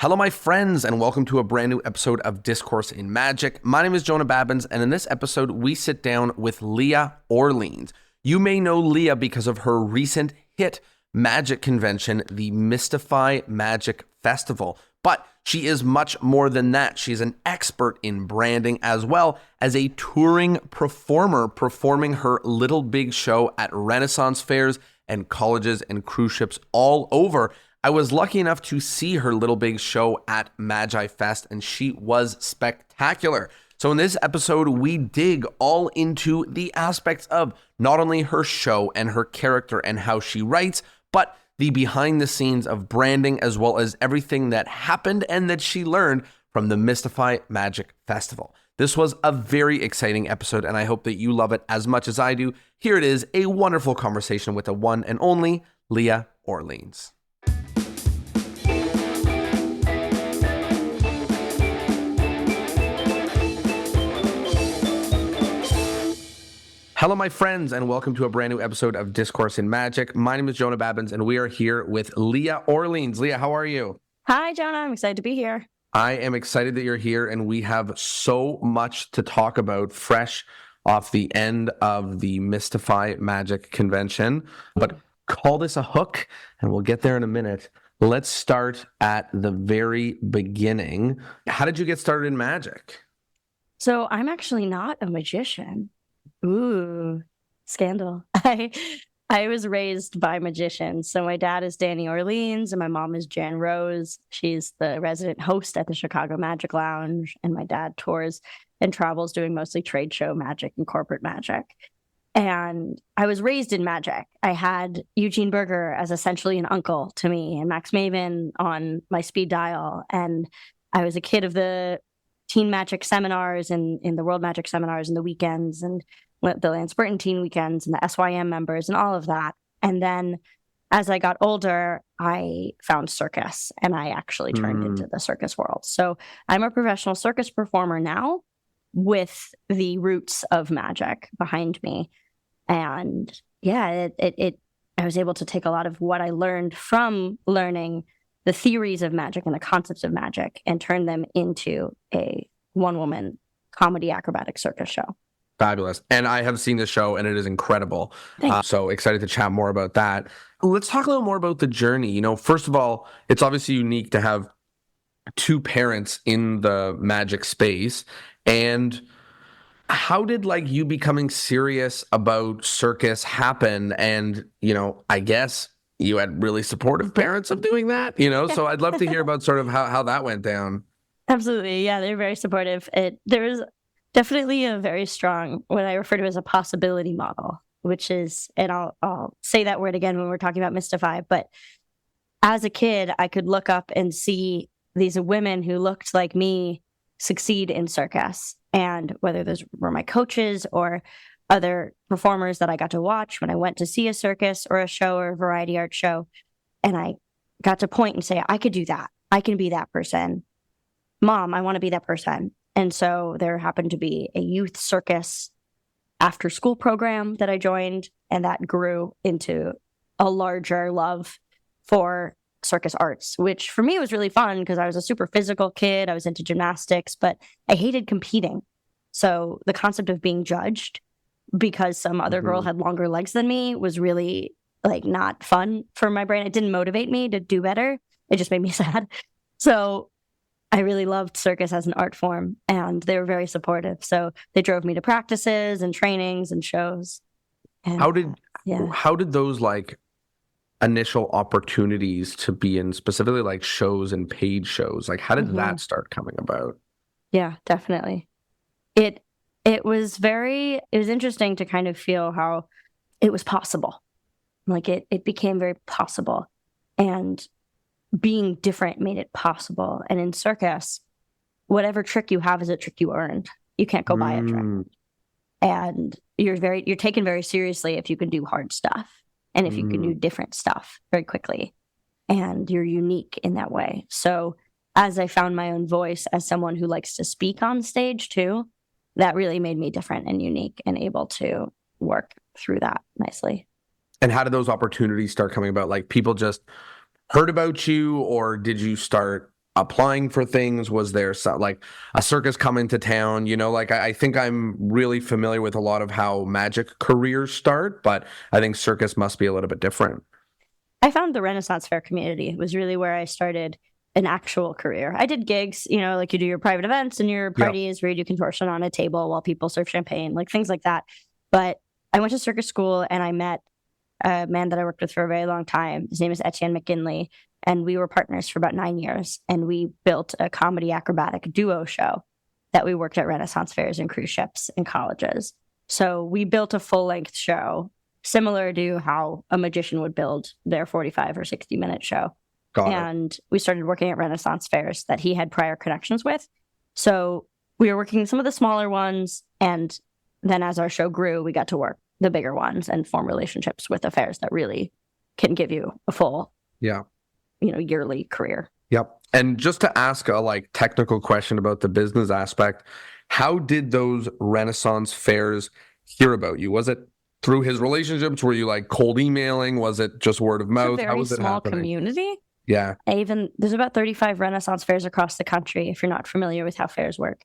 Hello, my friends, and welcome to a brand new episode of Discourse in Magic. My name is Jonah Babbins, and in this episode, we sit down with Leah Orleans. You may know Leah because of her recent hit magic convention, the Mystify Magic Festival. But she is much more than that. She's an expert in branding as well as a touring performer, performing her Little Big Show at Renaissance fairs and colleges and cruise ships all over. I was lucky enough to see her Little Big Show at Magi Fest, and she was spectacular. So in this episode, we dig all into the aspects of not only her show and her character and how she writes, but the behind the scenes of branding, as well as everything that happened and that she learned from the Mystify Magic Festival. This was a very exciting episode, and I hope that you love it as much as I do. Here it is, a wonderful conversation with the one and only Leah Orleans. Hello, my friends, and welcome to a brand new episode of Discourse in Magic. My name is Jonah Babbins, and we are here with Leah Orleans. Leah, how are you? Hi, Jonah. I'm excited to be here. I am excited that you're here, and we have so much to talk about fresh off the end of the Mystify Magic convention. But call this a hook, and we'll get there in a minute. Let's start at the very beginning. How did you get started in magic? So I'm actually not a magician. Ooh, scandal. I was raised by magicians. So my dad is Danny Orleans and my mom is Jan Rose. She's the resident host at the Chicago Magic Lounge. And my dad tours and travels doing mostly trade show magic and corporate magic. And I was raised in magic. I had Eugene Berger as essentially an uncle to me and Max Maven on my speed dial. And I was a kid of the teen magic seminars and in the world magic seminars and the weekends and the Lance Burton teen weekends and the SYM members and all of that. And then as I got older, I found Circus and I actually turned into the circus world. So I'm a professional circus performer now with the roots of magic behind me. And yeah, I was able to take a lot of what I learned from learning the theories of magic and the concepts of magic and turn them into a one-woman comedy acrobatic circus show. Fabulous. And I have seen the show and it is incredible. So excited to chat more about that. Let's talk a little more about the journey. You know, first of all, it's obviously unique to have two parents in the magic space. And how did you becoming serious about circus happen? And, I guess you had really supportive parents of doing that, so I'd love to hear about sort of how that went down. Absolutely. Yeah, they're very supportive. There was definitely a very strong, what I refer to as a possibility model, which is, and I'll say that word again when we're talking about Mystify, but as a kid, I could look up and see these women who looked like me succeed in circus. And whether those were my coaches or other performers that I got to watch when I went to see a circus or a show or a variety art show, and I got to point and say, I could do that. I can be that person. Mom, I want to be that person. And so there happened to be a youth circus after school program that I joined, and that grew into a larger love for circus arts, which for me was really fun because I was a super physical kid. I was into gymnastics, but I hated competing. So the concept of being judged because some other girl had longer legs than me was really not fun for my brain. It didn't motivate me to do better. It just made me sad. So I really loved circus as an art form, and they were very supportive. So they drove me to practices and trainings and shows. And, how did those initial opportunities to be in specifically shows and paid shows, how did that start coming about? Yeah, definitely. It was interesting to kind of feel how it was possible. It became very possible, and being different made it possible. And in circus, whatever trick you have is a trick you earned. You can't go buy a trick. And you're taken very seriously if you can do hard stuff and if you can do different stuff very quickly. And you're unique in that way. So as I found my own voice as someone who likes to speak on stage too, that really made me different and unique and able to work through that nicely. And how did those opportunities start coming about? People just heard about you, or did you start applying for things? Was there like a circus coming to town? Like I think I'm really familiar with a lot of how magic careers start, but I think circus must be a little bit different. I found the Renaissance Fair community was really where I started an actual career. I did gigs, like you do your private events and your parties where you do contortion on a table while people serve champagne, like things like that. But I went to circus school and I met a man that I worked with for a very long time. His name is Etienne McGinley, and we were partners for about 9 years. And we built a comedy acrobatic duo show that we worked at Renaissance fairs and cruise ships and colleges. So we built a full-length show similar to how a magician would build their 45 or 60-minute show. And we started working at Renaissance fairs that he had prior connections with. So we were working some of the smaller ones, and then as our show grew, we got to work the bigger ones and form relationships with the fairs that really can give you a full, yearly career. Yep. And just to ask a technical question about the business aspect, how did those Renaissance fairs hear about you? Was it through his relationships? Were you cold emailing? Was it just word of mouth? It's a very small community. Yeah. There's about 35 Renaissance fairs across the country, if you're not familiar with how fairs work.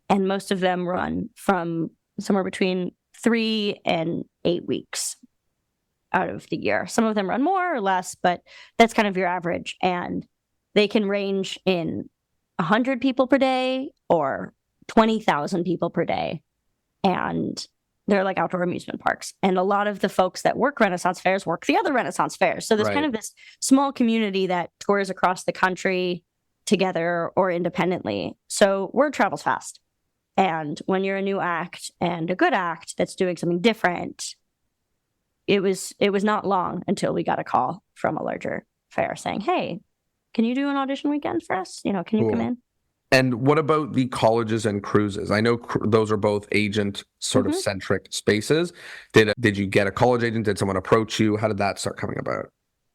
And most of them run from somewhere between 3 and 8 weeks out of the year. Some of them run more or less, but that's kind of your average. And they can range in 100 people per day or 20,000 people per day. And they're like outdoor amusement parks. And a lot of the folks that work Renaissance fairs work the other Renaissance fairs. So there's kind of this small community that tours across the country together or independently. So word travels fast. And when you're a new act and a good act that's doing something different, it was not long until we got a call from a larger fair saying, hey, can you do an audition weekend for us? Can you come in? And what about the colleges and cruises? I know those are both agent sort of centric spaces. Did you get a college agent? Did someone approach you? How did that start coming about?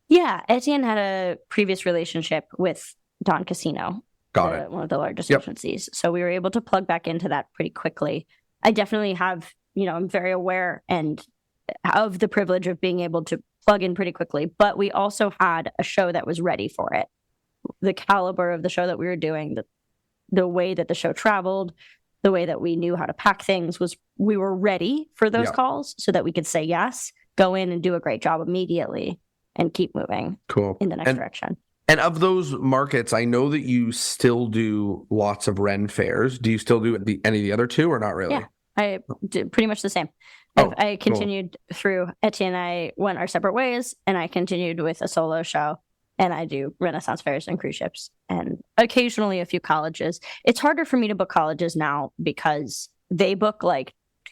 Yeah, Etienne had a previous relationship with Don Casino. Got it. One of the largest agencies. So we were able to plug back into that pretty quickly. I definitely have, I'm very aware and of the privilege of being able to plug in pretty quickly. But we also had a show that was ready for it. The caliber of the show that we were doing, the way that the show traveled, the way that we knew how to pack things was we were ready for those calls so that we could say yes, go in and do a great job immediately and keep moving in the next direction. And of those markets, I know that you still do lots of Ren fairs. Do you still do any of the other two or not really? Yeah, I did pretty much the same. I continued through Etienne and I went our separate ways, and I continued with a solo show, and I do Renaissance fairs and cruise ships and occasionally a few colleges. It's harder for me to book colleges now because they book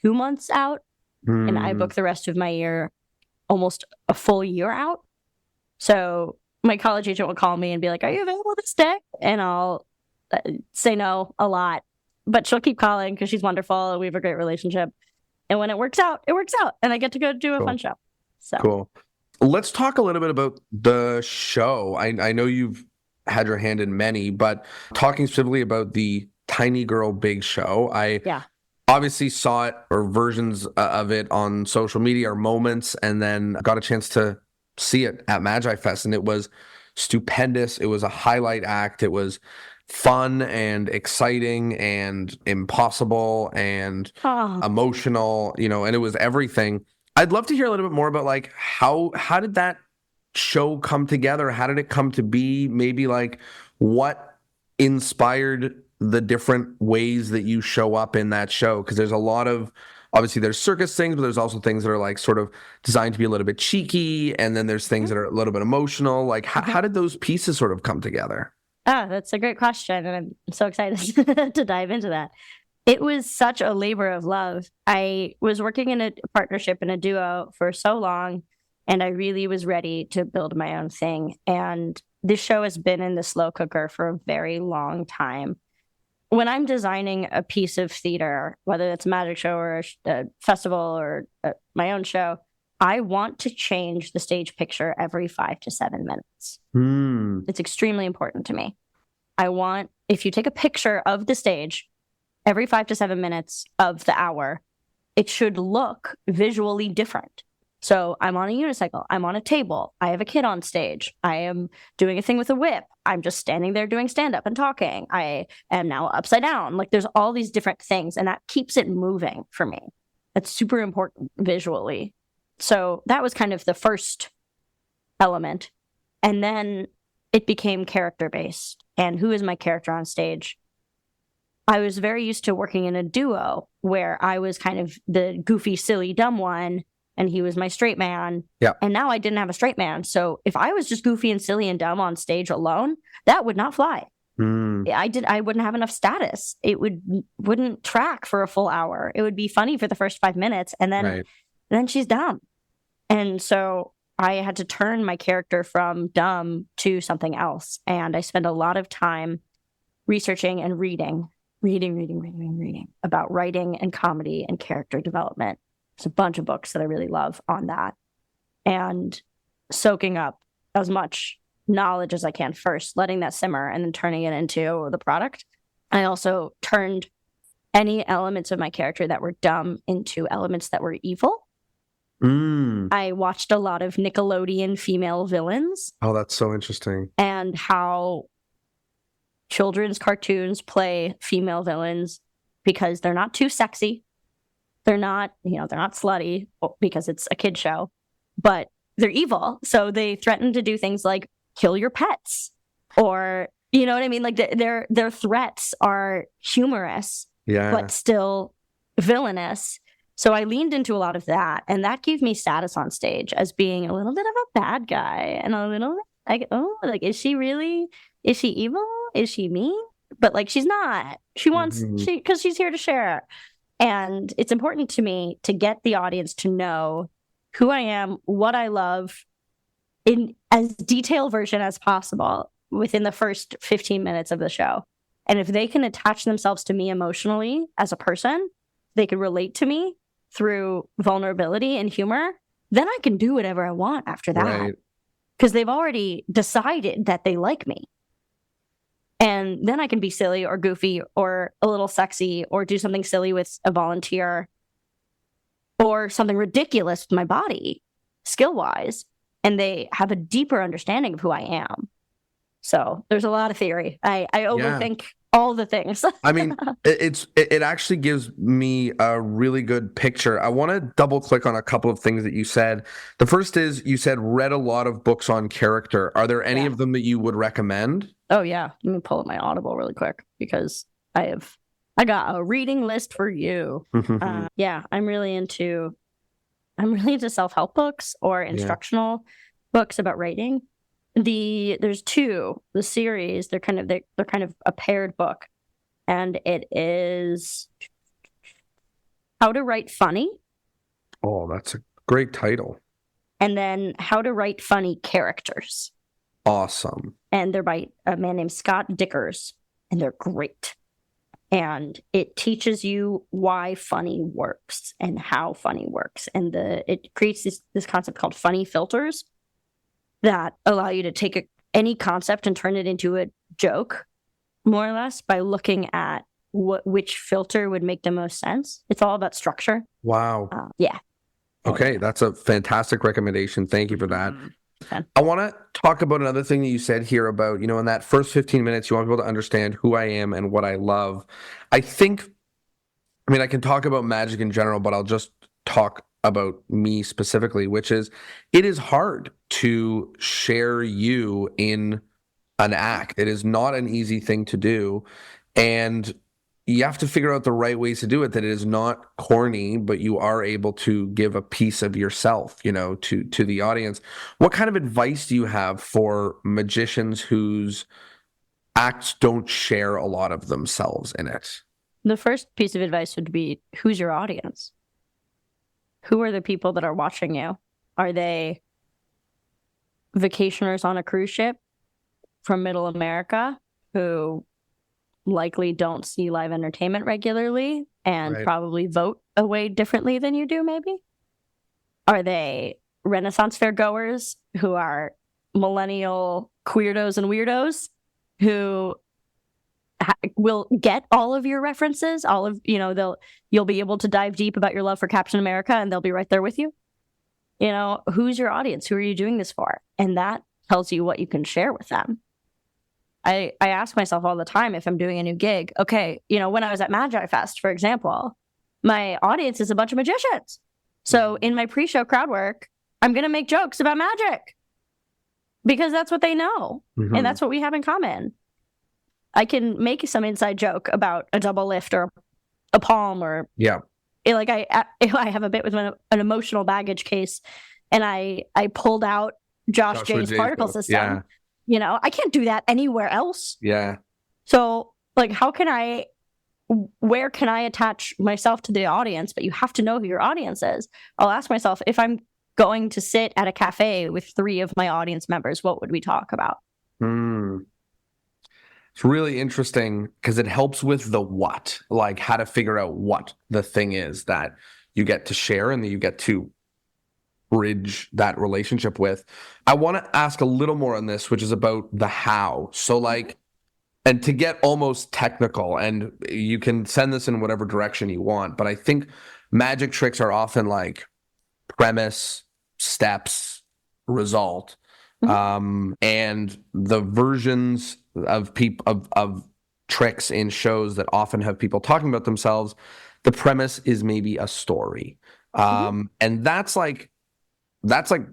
2 months out and I book the rest of my year almost a full year out. So my college agent will call me and be like, are you available this day? And I'll say no a lot, but she'll keep calling because she's wonderful and we have a great relationship. And when it works out, and I get to go do a fun show. So cool. Let's talk a little bit about the show. I know you've had your hand in many, but talking specifically about the Tiny Girl Big Show, I obviously saw it or versions of it on social media or moments, and then got a chance to see it at Magi Fest, and it was stupendous. It was a highlight act. It was fun and exciting and impossible and emotional, and it was everything. I'd love to hear a little bit more about how did that show come together? How did it come to be? Maybe what inspired the different ways that you show up in that show? Because there's a lot of, obviously there's circus things, but there's also things that are sort of designed to be a little bit cheeky. And then there's things that are a little bit emotional. How did those pieces sort of come together? Oh, that's a great question. And I'm so excited to dive into that. It was such a labor of love. I was working in a partnership in a duo for so long, and I really was ready to build my own thing. And this show has been in the slow cooker for a very long time. When I'm designing a piece of theater, whether it's a magic show or a festival or my own show, I want to change the stage picture every 5 to 7 minutes. It's extremely important to me. I want, if you take a picture of the stage, every 5 to 7 minutes of the hour, it should look visually different So I'm on a unicycle. I'm on a table. I have a kid on stage. I am doing a thing with a whip. I'm just standing there doing stand-up and talking. I am now upside down. Like there's all these different things, and that keeps it moving for me. That's super important visually. So that was kind of the first element. And then it became character-based. And who is my character on stage? I was very used to working in a duo where I was kind of the goofy, silly, dumb one, and he was my straight man. Yeah. And now I didn't have a straight man. So if I was just goofy and silly and dumb on stage alone, that would not fly. I wouldn't have enough status. It wouldn't track for a full hour. It would be funny for the first 5 minutes, and then she's dumb. And so I had to turn my character from dumb to something else. And I spent a lot of time researching and reading about writing and comedy and character development. There's a bunch of books that I really love on that, and soaking up as much knowledge as I can first, letting that simmer and then turning it into the product. I also turned any elements of my character that were dumb into elements that were evil. I watched a lot of Nickelodeon female villains. Oh, that's so interesting. And how children's cartoons play female villains because they're not too sexy. They're not slutty because it's a kid show, but they're evil. So they threaten to do things like kill your pets, or, you know what I mean? Like their threats are humorous, but still villainous. So I leaned into a lot of that, and that gave me status on stage as being a little bit of a bad guy and a little like, oh, like, is she evil? Is she mean? But like, she's not. She wants, because she's here to share. And it's important to me to get the audience to know who I am, what I love, in as detailed version as possible within the first 15 minutes of the show. And if they can attach themselves to me emotionally as a person, they can relate to me through vulnerability and humor, then I can do whatever I want after that. Because they've already decided that they like me. And then I can be silly or goofy or a little sexy or do something silly with a volunteer or something ridiculous with my body, skill-wise. And they have a deeper understanding of who I am. So there's a lot of theory. I overthink all the things. I mean, it actually gives me a really good picture. I want to double click on a couple of things that you said. The first is you said read a lot of books on character. Are there any of them that you would recommend? Oh yeah, let me pull up my Audible really quick because I got a reading list for you. I'm really into self-help books or instructional books about writing. There's two, the series, they're kind of a paired book, and it is How to Write Funny. Oh, that's a great title. And then How to Write Funny Characters. Awesome. And they're by a man named Scott Dickers, and they're great. And it teaches you why funny works and how funny works. And it creates this concept called funny filters that allow you to take any concept and turn it into a joke, more or less, by looking at which filter would make the most sense. It's all about structure. Wow. Yeah. Okay, that's a fantastic recommendation. Thank you for that. I want to talk about another thing that you said here about, in that first 15 minutes, you want people to understand who I am and what I love. I can talk about magic in general, but I'll just talk about me specifically, which is it is hard to share you in an act. It is not an easy thing to do. And you have to figure out the right ways to do it, that it is not corny, but you are able to give a piece of yourself, to the audience. What kind of advice do you have for magicians whose acts don't share a lot of themselves in it? The first piece of advice would be, who's your audience? Who are the people that are watching you? Are they vacationers on a cruise ship from Middle America who likely don't see live entertainment regularly and probably vote a way differently than you do, maybe? Are they Renaissance fair goers who are millennial queerdos and weirdos who will get all of your references, you'll be able to dive deep about your love for Captain America, and they'll be right there with you? Who's your audience? Who are you doing this for? And that tells you what you can share with them. I ask myself all the time if I'm doing a new gig, okay, when I was at Magi Fest, for example, my audience is a bunch of magicians. So in my pre-show crowd work, I'm going to make jokes about magic because that's what they know. Mm-hmm. And that's what we have in common. I can make some inside joke about a double lift or a palm or like I have a bit with an emotional baggage case, and I pulled out Josh J's particle system. I can't do that anywhere else. Yeah. So like, where can I attach myself to the audience? But you have to know who your audience is. I'll ask myself, if I'm going to sit at a cafe with 3 of my audience members, what would we talk about? It's really interesting because it helps with the what, like how to figure out what the thing is that you get to share and that you get to bridge that relationship with. I want to ask a little more on this, which is about the how. So like, and to get almost technical, and you can send this in whatever direction you want, but I think magic tricks are often like premise, steps, result. And the versions of tricks in shows that often have people talking about themselves, the premise is maybe a story. And that's like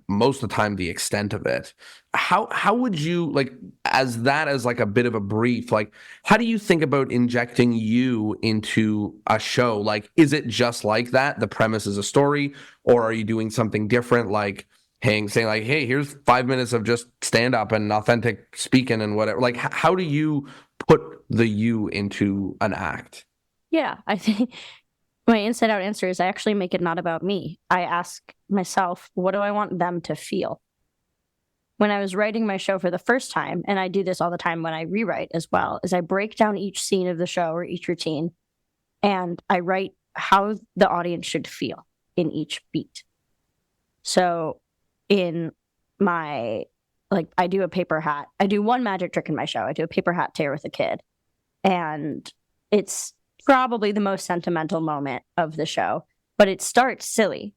most of the time the extent of it. How would you like as like a bit of a brief, like how do you think about injecting you into a show? Like, is it just like that? The premise is a story, or are you doing something different? Like saying like, hey, here's 5 minutes of just stand up and authentic speaking and whatever. Like, how do you put the you into an act? Yeah, I think my inside out answer is I actually make it not about me. I ask myself, what do I want them to feel? When I was writing my show for the first time, and I do this all the time when I rewrite as well, is I break down each scene of the show or each routine, and I write how the audience should feel in each beat. So in my, like, I do a paper hat. I do one magic trick in my show. I do a paper hat tear with a kid. And it's probably the most sentimental moment of the show, but it starts silly.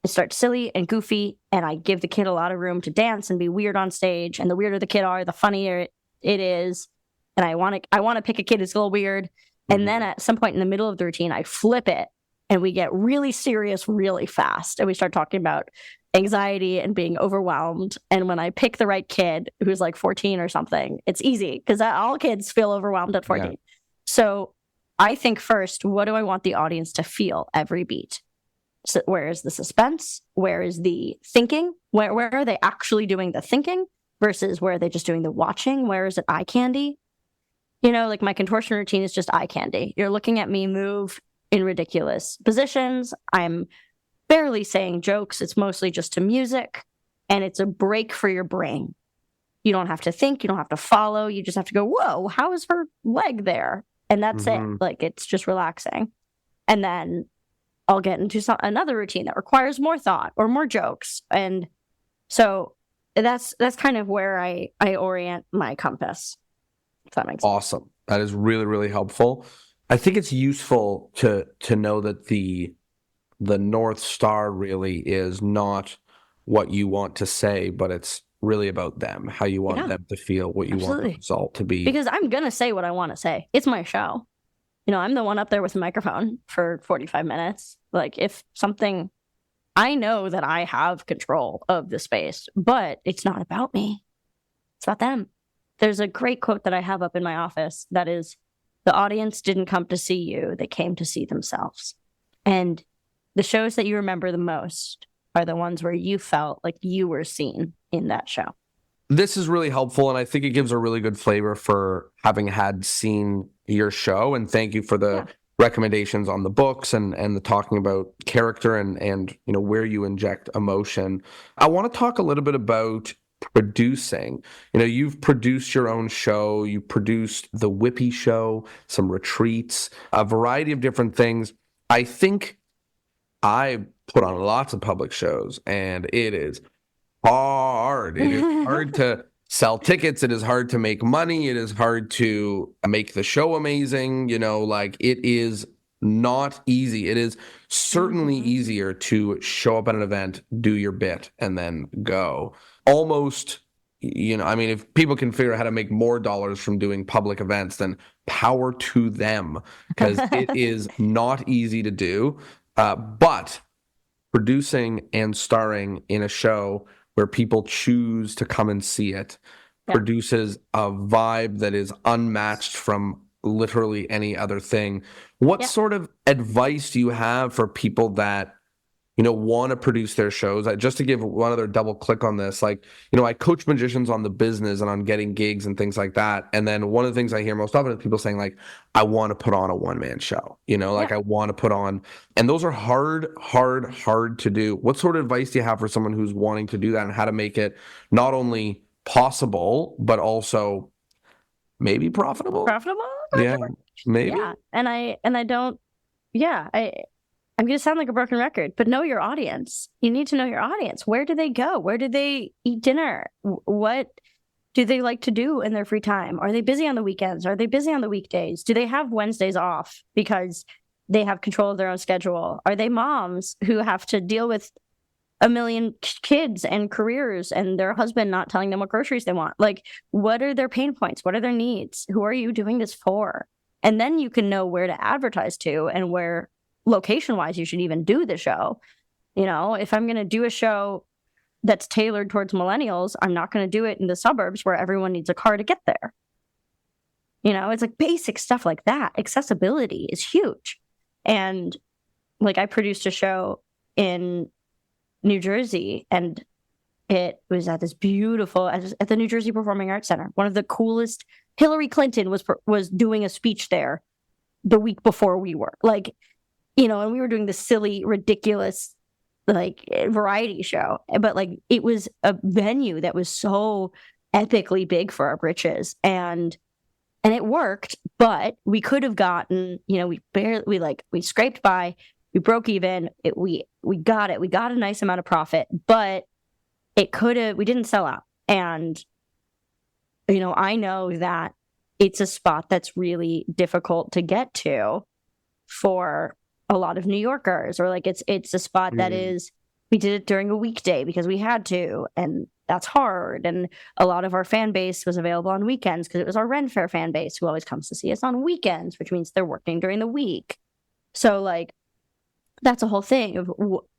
It starts silly and goofy, and I give the kid a lot of room to dance and be weird on stage. And the weirder the kid are, the funnier it is. And I want to pick a kid who's a little weird. And then at some point in the middle of the routine, I flip it, and we get really serious really fast. And we start talking about anxiety and being overwhelmed. And when I pick the right kid who's like 14 or something, it's easy because all kids feel overwhelmed at 14. Yeah. So I think first, what do I want the audience to feel every beat? So where is the suspense? Where is the thinking? Where are they actually doing the thinking versus where are they just doing the watching? Where is it eye candy? Like my contortion routine is just eye candy. You're looking at me move in ridiculous positions. I'm barely saying jokes. It's mostly just to music, and it's a break for your brain. You don't have to think. You don't have to follow. You just have to go, whoa, how is her leg there? And that's it. Like, it's just relaxing. And then I'll get into another routine that requires more thought or more jokes. And so that's kind of where I orient my compass. If that makes sense. Awesome. That is really, really helpful. I think it's useful to know that the North Star really is not what you want to say, but it's really about them, how you want them to feel, what you want the result to be. Because I'm going to say what I want to say. It's my show. I'm the one up there with a microphone for 45 minutes. Like, if something, I know that I have control of the space, but it's not about me. It's about them. There's a great quote that I have up in my office that is, the audience didn't come to see you, they came to see themselves. And the shows that you remember the most are the ones where you felt like you were seen in that show. This is really helpful, and I think it gives a really good flavor for having seen your show. And thank you for the recommendations on the books and the talking about character and where you inject emotion. I want to talk a little bit about producing. You've produced your own show. You produced the Whippy show, some retreats, a variety of different things. I think I put on lots of public shows, and it is hard. It is hard to sell tickets. It is hard to make money. It is hard to make the show amazing. It is not easy. It is certainly easier to show up at an event, do your bit, and then go. Almost, I mean, if people can figure out how to make more dollars from doing public events, then power to them, because it is not easy to do. But producing and starring in a show where people choose to come and see it produces a vibe that is unmatched from literally any other thing. What sort of advice do you have for people that, want to produce their shows? Just to give one other double click on this, like, I coach magicians on the business and on getting gigs and things like that. And then one of the things I hear most often is people saying, like, I want to put on a one-man show, like I want to put on, and those are hard to do. What sort of advice do you have for someone who's wanting to do that, and how to make it not only possible, but also maybe profitable? Yeah, maybe. Yeah. And I don't, I'm going to sound like a broken record, but know your audience. You need to know your audience. Where do they go? Where do they eat dinner? What do they like to do in their free time? Are they busy on the weekends? Are they busy on the weekdays? Do they have Wednesdays off because they have control of their own schedule? Are they moms who have to deal with a million kids and careers and their husband not telling them what groceries they want? Like, what are their pain points? What are their needs? Who are you doing this for? And then you can know where to advertise to and where location-wise you should even do the show. If I'm going to do a show that's tailored towards millennials, I'm not going to do it in the suburbs where everyone needs a car to get there. It's like basic stuff like that. Accessibility is huge. And like, I produced a show in New Jersey, and it was at this beautiful, at the New Jersey Performing Arts Center. One of the coolest. Hillary Clinton was doing a speech there the week before we were. Like, and we were doing this silly, ridiculous, like, variety show. But like, it was a venue that was so epically big for our britches, and it worked. But we could have gotten, we scraped by, we broke even. We got it. We got a nice amount of profit, but we didn't sell out. And I know that it's a spot that's really difficult to get to for a lot of New Yorkers, or like it's a spot that is, we did it during a weekday because we had to, and that's hard. And a lot of our fan base was available on weekends because it was our Ren Fair fan base who always comes to see us on weekends, which means they're working during the week. So like, that's a whole thing of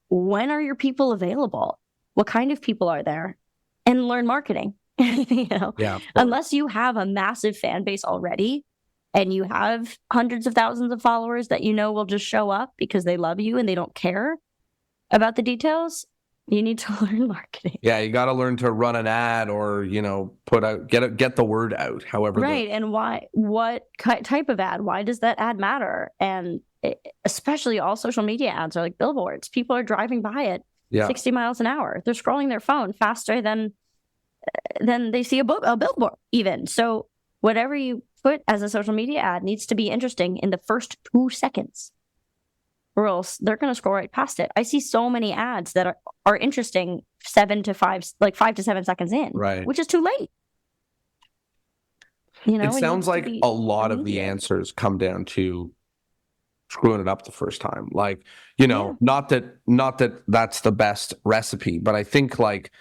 when are your people available? What kind of people are there? And learn marketing. Unless you have a massive fan base already and you have hundreds of thousands of followers that will just show up because they love you and they don't care about the details, you need to learn marketing. Yeah, you got to learn to run an ad, or get the word out. However, right, and why? What type of ad? Why does that ad matter? And especially all social media ads are like billboards. People are driving by it 60 miles an hour. They're scrolling their phone faster than they see a billboard even. So whatever you put as a social media ad needs to be interesting in the first 2 seconds, or else they're going to scroll right past it. I see so many ads that are interesting 5 to 7 seconds in, right, which is too late. It sounds like a lot of the answers come down to screwing it up the first time. Like, not that that's the best recipe, but I think like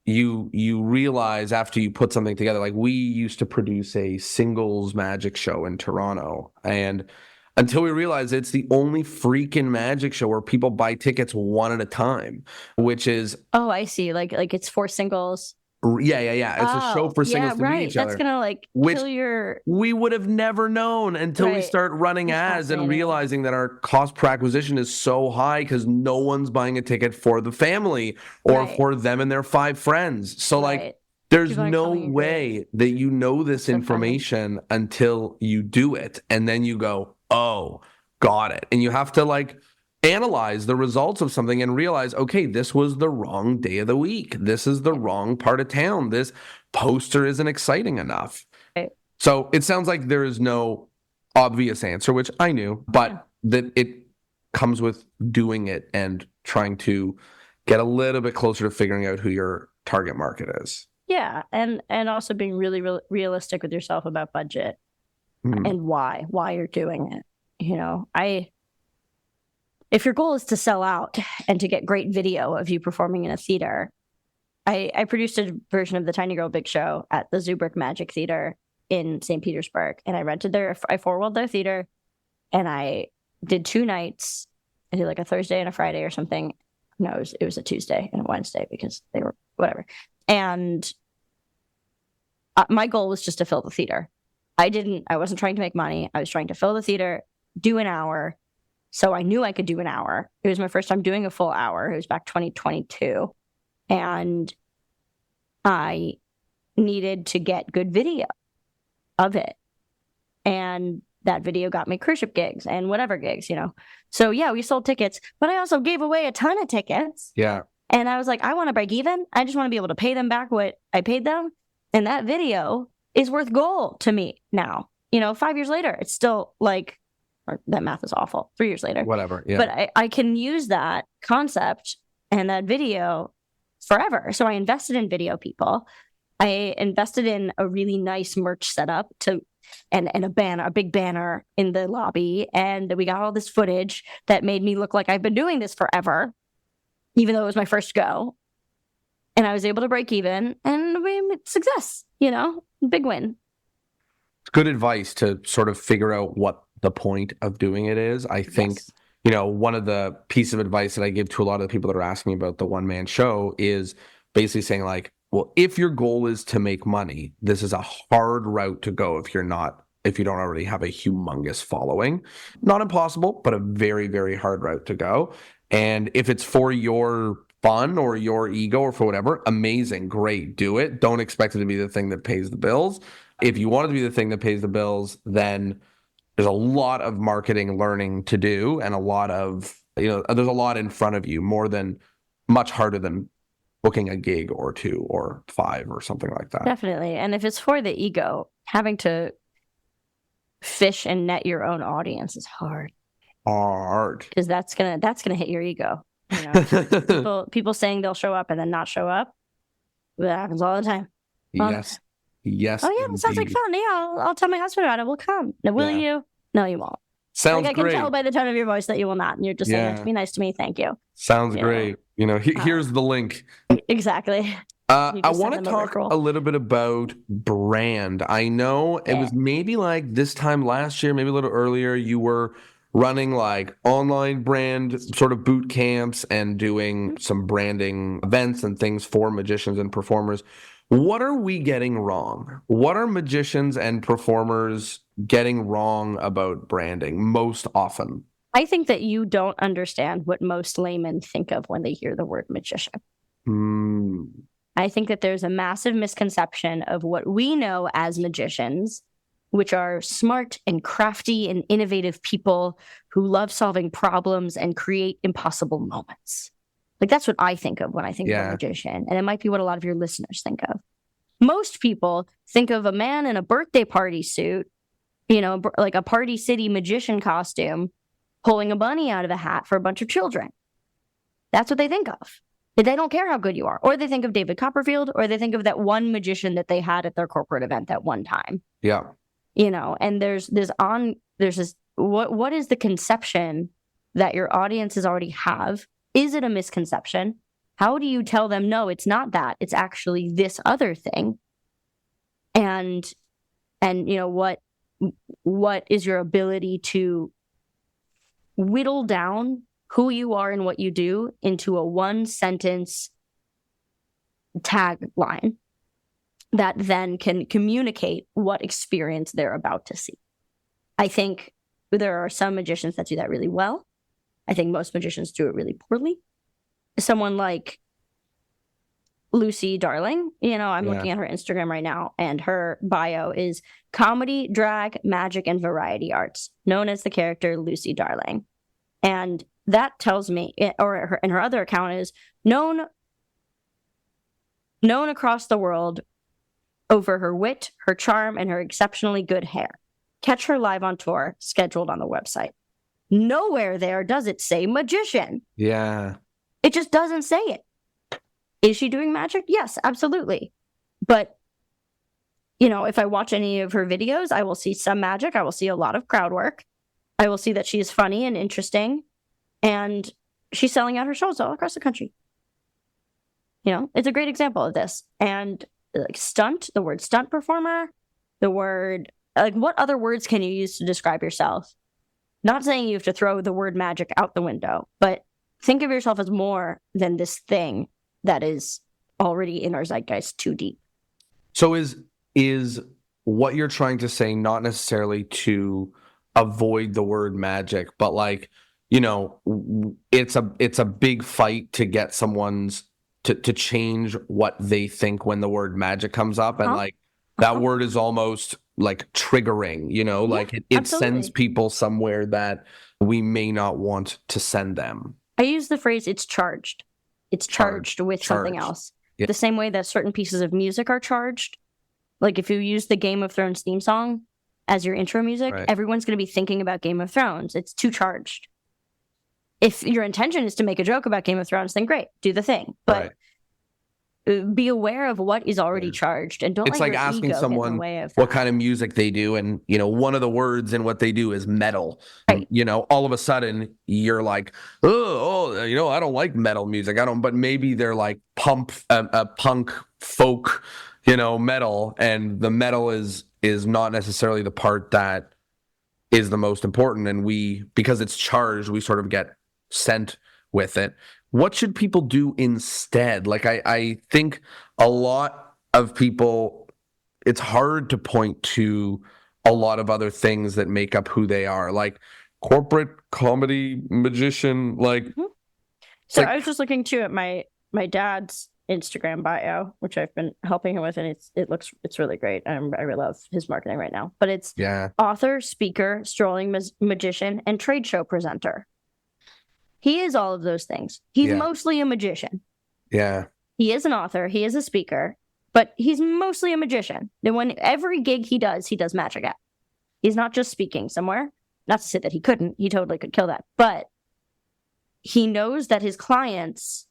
you realize after you put something together, like we used to produce a singles magic show in Toronto, and until we realized it's the only freaking magic show where people buy tickets one at a time, which is... Oh, I see. Like it's for singles. Yeah. It's a show for singles to meet each other. That's gonna kill your... We would have never known until we start running ads and realizing that our cost per acquisition is so high because no one's buying a ticket for the family or for them and their 5 friends. So like, there's no way that you know this information until you do it, and then you go, oh, got it. And you have to like analyze the results of something and realize, okay, this was the wrong day of the week. This is the wrong part of town. This poster isn't exciting enough. Right. So it sounds like there is no obvious answer, which I knew, but that it comes with doing it and trying to get a little bit closer to figuring out who your target market is. Yeah. And also being really realistic with yourself about budget and why you're doing it. if your goal is to sell out and to get great video of you performing in a theater, I produced a version of the Tiny Girl Big Show at the Zubrik Magic Theater in St. Petersburg. And I four-walled their theater, and I did 2 nights. I did like a Thursday and a Friday or something. No, it was a Tuesday and a Wednesday because they were whatever. And my goal was just to fill the theater. I wasn't trying to make money. I was trying to fill the theater, do an hour. So I knew I could do an hour. It was my first time doing a full hour. It was back 2022. And I needed to get good video of it. And that video got me cruise ship gigs and whatever gigs, So yeah, we sold tickets, but I also gave away a ton of tickets. Yeah. And I was like, I want to break even. I just want to be able to pay them back what I paid them. And that video is worth gold to me now. 5 years later, it's still like, or that math is awful. 3 years later. Whatever. Yeah. But I can use that concept and that video forever. So I invested in video people. I invested in a really nice merch setup and a big banner in the lobby. And we got all this footage that made me look like I've been doing this forever, even though it was my first go. And I was able to break even, and success, big win. It's good advice to sort of figure out what the point of doing it is. I think, Yes. One of the pieces of advice that I give to a lot of the people that are asking me about the one-man show is basically saying like, well, if your goal is to make money, this is a hard route to go if you don't already have a humongous following. Not impossible, but a very, very hard route to go. And if it's for your fun or your ego or for whatever, amazing, great, do it. Don't expect it to be the thing that pays the bills. If you want it to be the thing that pays the bills, then there's a lot of marketing learning to do and a lot of, there's a lot in front of you, much harder than booking a gig or 2 or 5 or something like that. Definitely. And if it's for the ego, having to fish and net your own audience is hard. Because that's gonna hit your ego. People saying they'll show up and then not show up. That happens all the time. Yes. Yes. Oh yeah, that sounds like fun. Yeah, I'll tell my husband about it. We'll come. Now, will you? No, you won't. Sounds great. I can tell by the tone of your voice that you will not, and you're just saying, "Be nice to me, thank you." Sounds great. Here's the link. Exactly. I want to talk a little bit about brand. I know it was maybe like this time last year, maybe a little earlier, you were running like online brand sort of boot camps and doing some branding events and things for magicians and performers. What are we getting wrong? What are magicians and performers getting wrong about branding most often? I think that you don't understand what most laymen think of when they hear the word magician. I think that there's a massive misconception of what we know as magicians, which are smart and crafty and innovative people who love solving problems and create impossible moments. Like, that's what I think of when I think of a magician. And it might be what a lot of your listeners think of. Most people think of a man in a birthday party suit, like a Party City magician costume, pulling a bunny out of a hat for a bunch of children. That's what they think of. They don't care how good you are. Or they think of David Copperfield, or they think of that one magician that they had at their corporate event that one time. Yeah. And there's this, what is the conception that your audiences already have? Is it a misconception? How do you tell them, no, it's not that, it's actually this other thing? And what is your ability to whittle down who you are and what you do into a 1-sentence tagline that then can communicate what experience they're about to see? I think there are some magicians that do that really well. I think most magicians do it really poorly. Someone like Lucy Darling, I'm looking at her Instagram right now, and her bio is comedy, drag, magic, and variety arts, known as the character Lucy Darling. And that tells me, and her other account is known across the world over her wit, her charm, and her exceptionally good hair. Catch her live on tour, scheduled on the website. Nowhere there does it say magician. Yeah. It just doesn't say it. Is she doing magic? Yes, absolutely. But, if I watch any of her videos, I will see some magic. I will see a lot of crowd work. I will see that she is funny and interesting. and she's selling out her shows all across the country. It's a great example of this. And like the word stunt performer, the word, like, what other words can you use to describe yourself? Not saying you have to throw the word magic out the window, but think of yourself as more than this thing that is already in our zeitgeist too deep. So is what you're trying to say not necessarily to avoid the word magic, but like, it's a big fight to get someone's to change what they think when the word magic comes up, and like that word is almost like triggering, like it sends people somewhere that we may not want to send them. I use the phrase it's charged. It's charged with something else. Yeah. The same way that certain pieces of music are charged. Like if you use the Game of Thrones theme song as your intro music, everyone's going to be thinking about Game of Thrones. It's too charged. If your intention is to make a joke about Game of Thrones, then great, do the thing. But be aware of what is already charged, and don't. It's let like your asking ego someone get in the way of what kind of music they do, and one of the words in what they do is metal. Right. All of a sudden you're like, oh, I don't like metal music. I don't. But maybe they're like punk folk, metal, and the metal is not necessarily the part that is the most important, and because it's charged, we sort of get sent with it. What should people do instead? Like, I think a lot of people, it's hard to point to a lot of other things that make up who they are, like corporate comedy magician, like. Mm-hmm. So I was just looking too at my dad's Instagram bio, which I've been helping him with, and it's really great. I really love his marketing right now. But it's author, speaker, strolling magician, and trade show presenter. He is all of those things. He's mostly a magician. Yeah. He is an author. He is a speaker, but he's mostly a magician. And when every gig he does magic at. He's not just speaking somewhere. Not to say that he couldn't. He totally could kill that. But he knows that his clients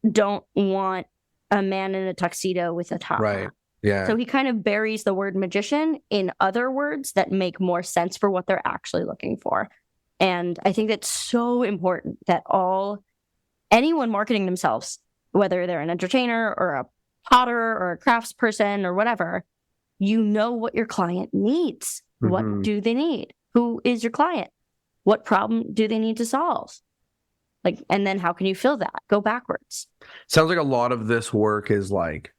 don't want a man in a tuxedo with a top. Right. Yeah. So he kind of buries the word magician in other words that make more sense for what they're actually looking for. And I think that's so important that anyone marketing themselves, whether they're an entertainer or a potter or a craftsperson or whatever, what your client needs. Mm-hmm. What do they need? Who is your client? What problem do they need to solve? And then how can you fill that? Go backwards. Sounds like a lot of this work is like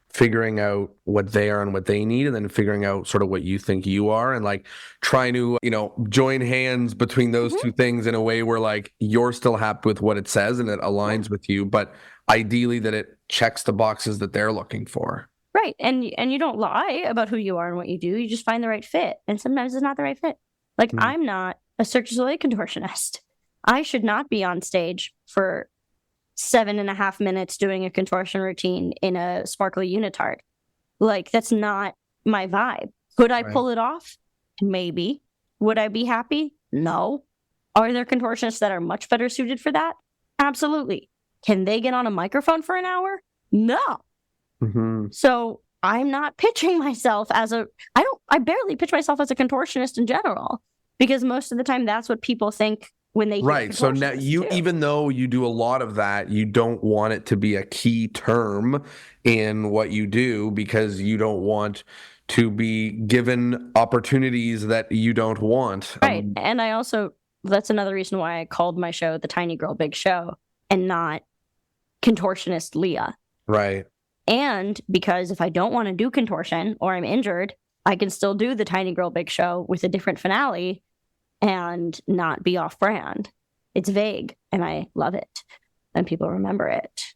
figuring out what they are and what they need, and then figuring out sort of what you think you are, and like trying to, join hands between those two things in a way where like you're still happy with what it says and it aligns with you, but ideally that it checks the boxes that they're looking for. Right. And you don't lie about who you are and what you do. You just find the right fit. And sometimes it's not the right fit. Like I'm not a Circus contortionist. I should not be on stage for 7.5 minutes doing a contortion routine in a sparkly unitard. Like, that's not my vibe. Could I pull it off? Maybe. Would I be happy? No. Are there contortionists that are much better suited for that? Absolutely. Can they get on a microphone for an hour? No. Mm-hmm. So I'm not pitching myself I barely pitch myself as a contortionist in general, because most of the time that's what people think when they hear so now even though you do a lot of that, you don't want it to be a key term in what you do, because you don't want to be given opportunities that you don't want. Right. And that's another reason why I called my show The Tiny Girl Big Show and not Contortionist Leah. Right. And because if I don't want to do contortion or I'm injured, I can still do The Tiny Girl Big Show with a different finale and not be off brand. It's vague and I love it, and people remember it.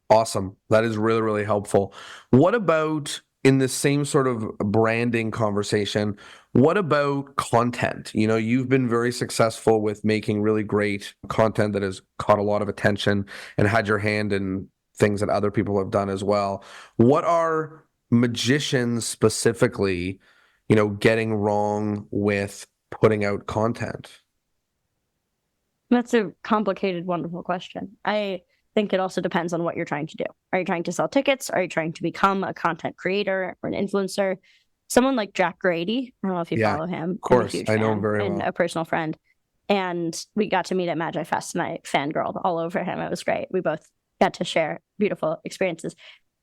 Awesome. That is really, really helpful. What about, in the same sort of branding conversation, what about content? You've been very successful with making really great content that has caught a lot of attention and had your hand in things that other people have done as well. What are magicians specifically, getting wrong with putting out content? That's a complicated, wonderful question. I think it also depends on what you're trying to do. Are you trying to sell tickets? Are you trying to become a content creator or an influencer? Someone like Jack Grady, I don't know if you follow him. Of course, I know him very well. And a personal friend. And we got to meet at Magi Fest, and I fangirled all over him. It was great. We both got to share beautiful experiences.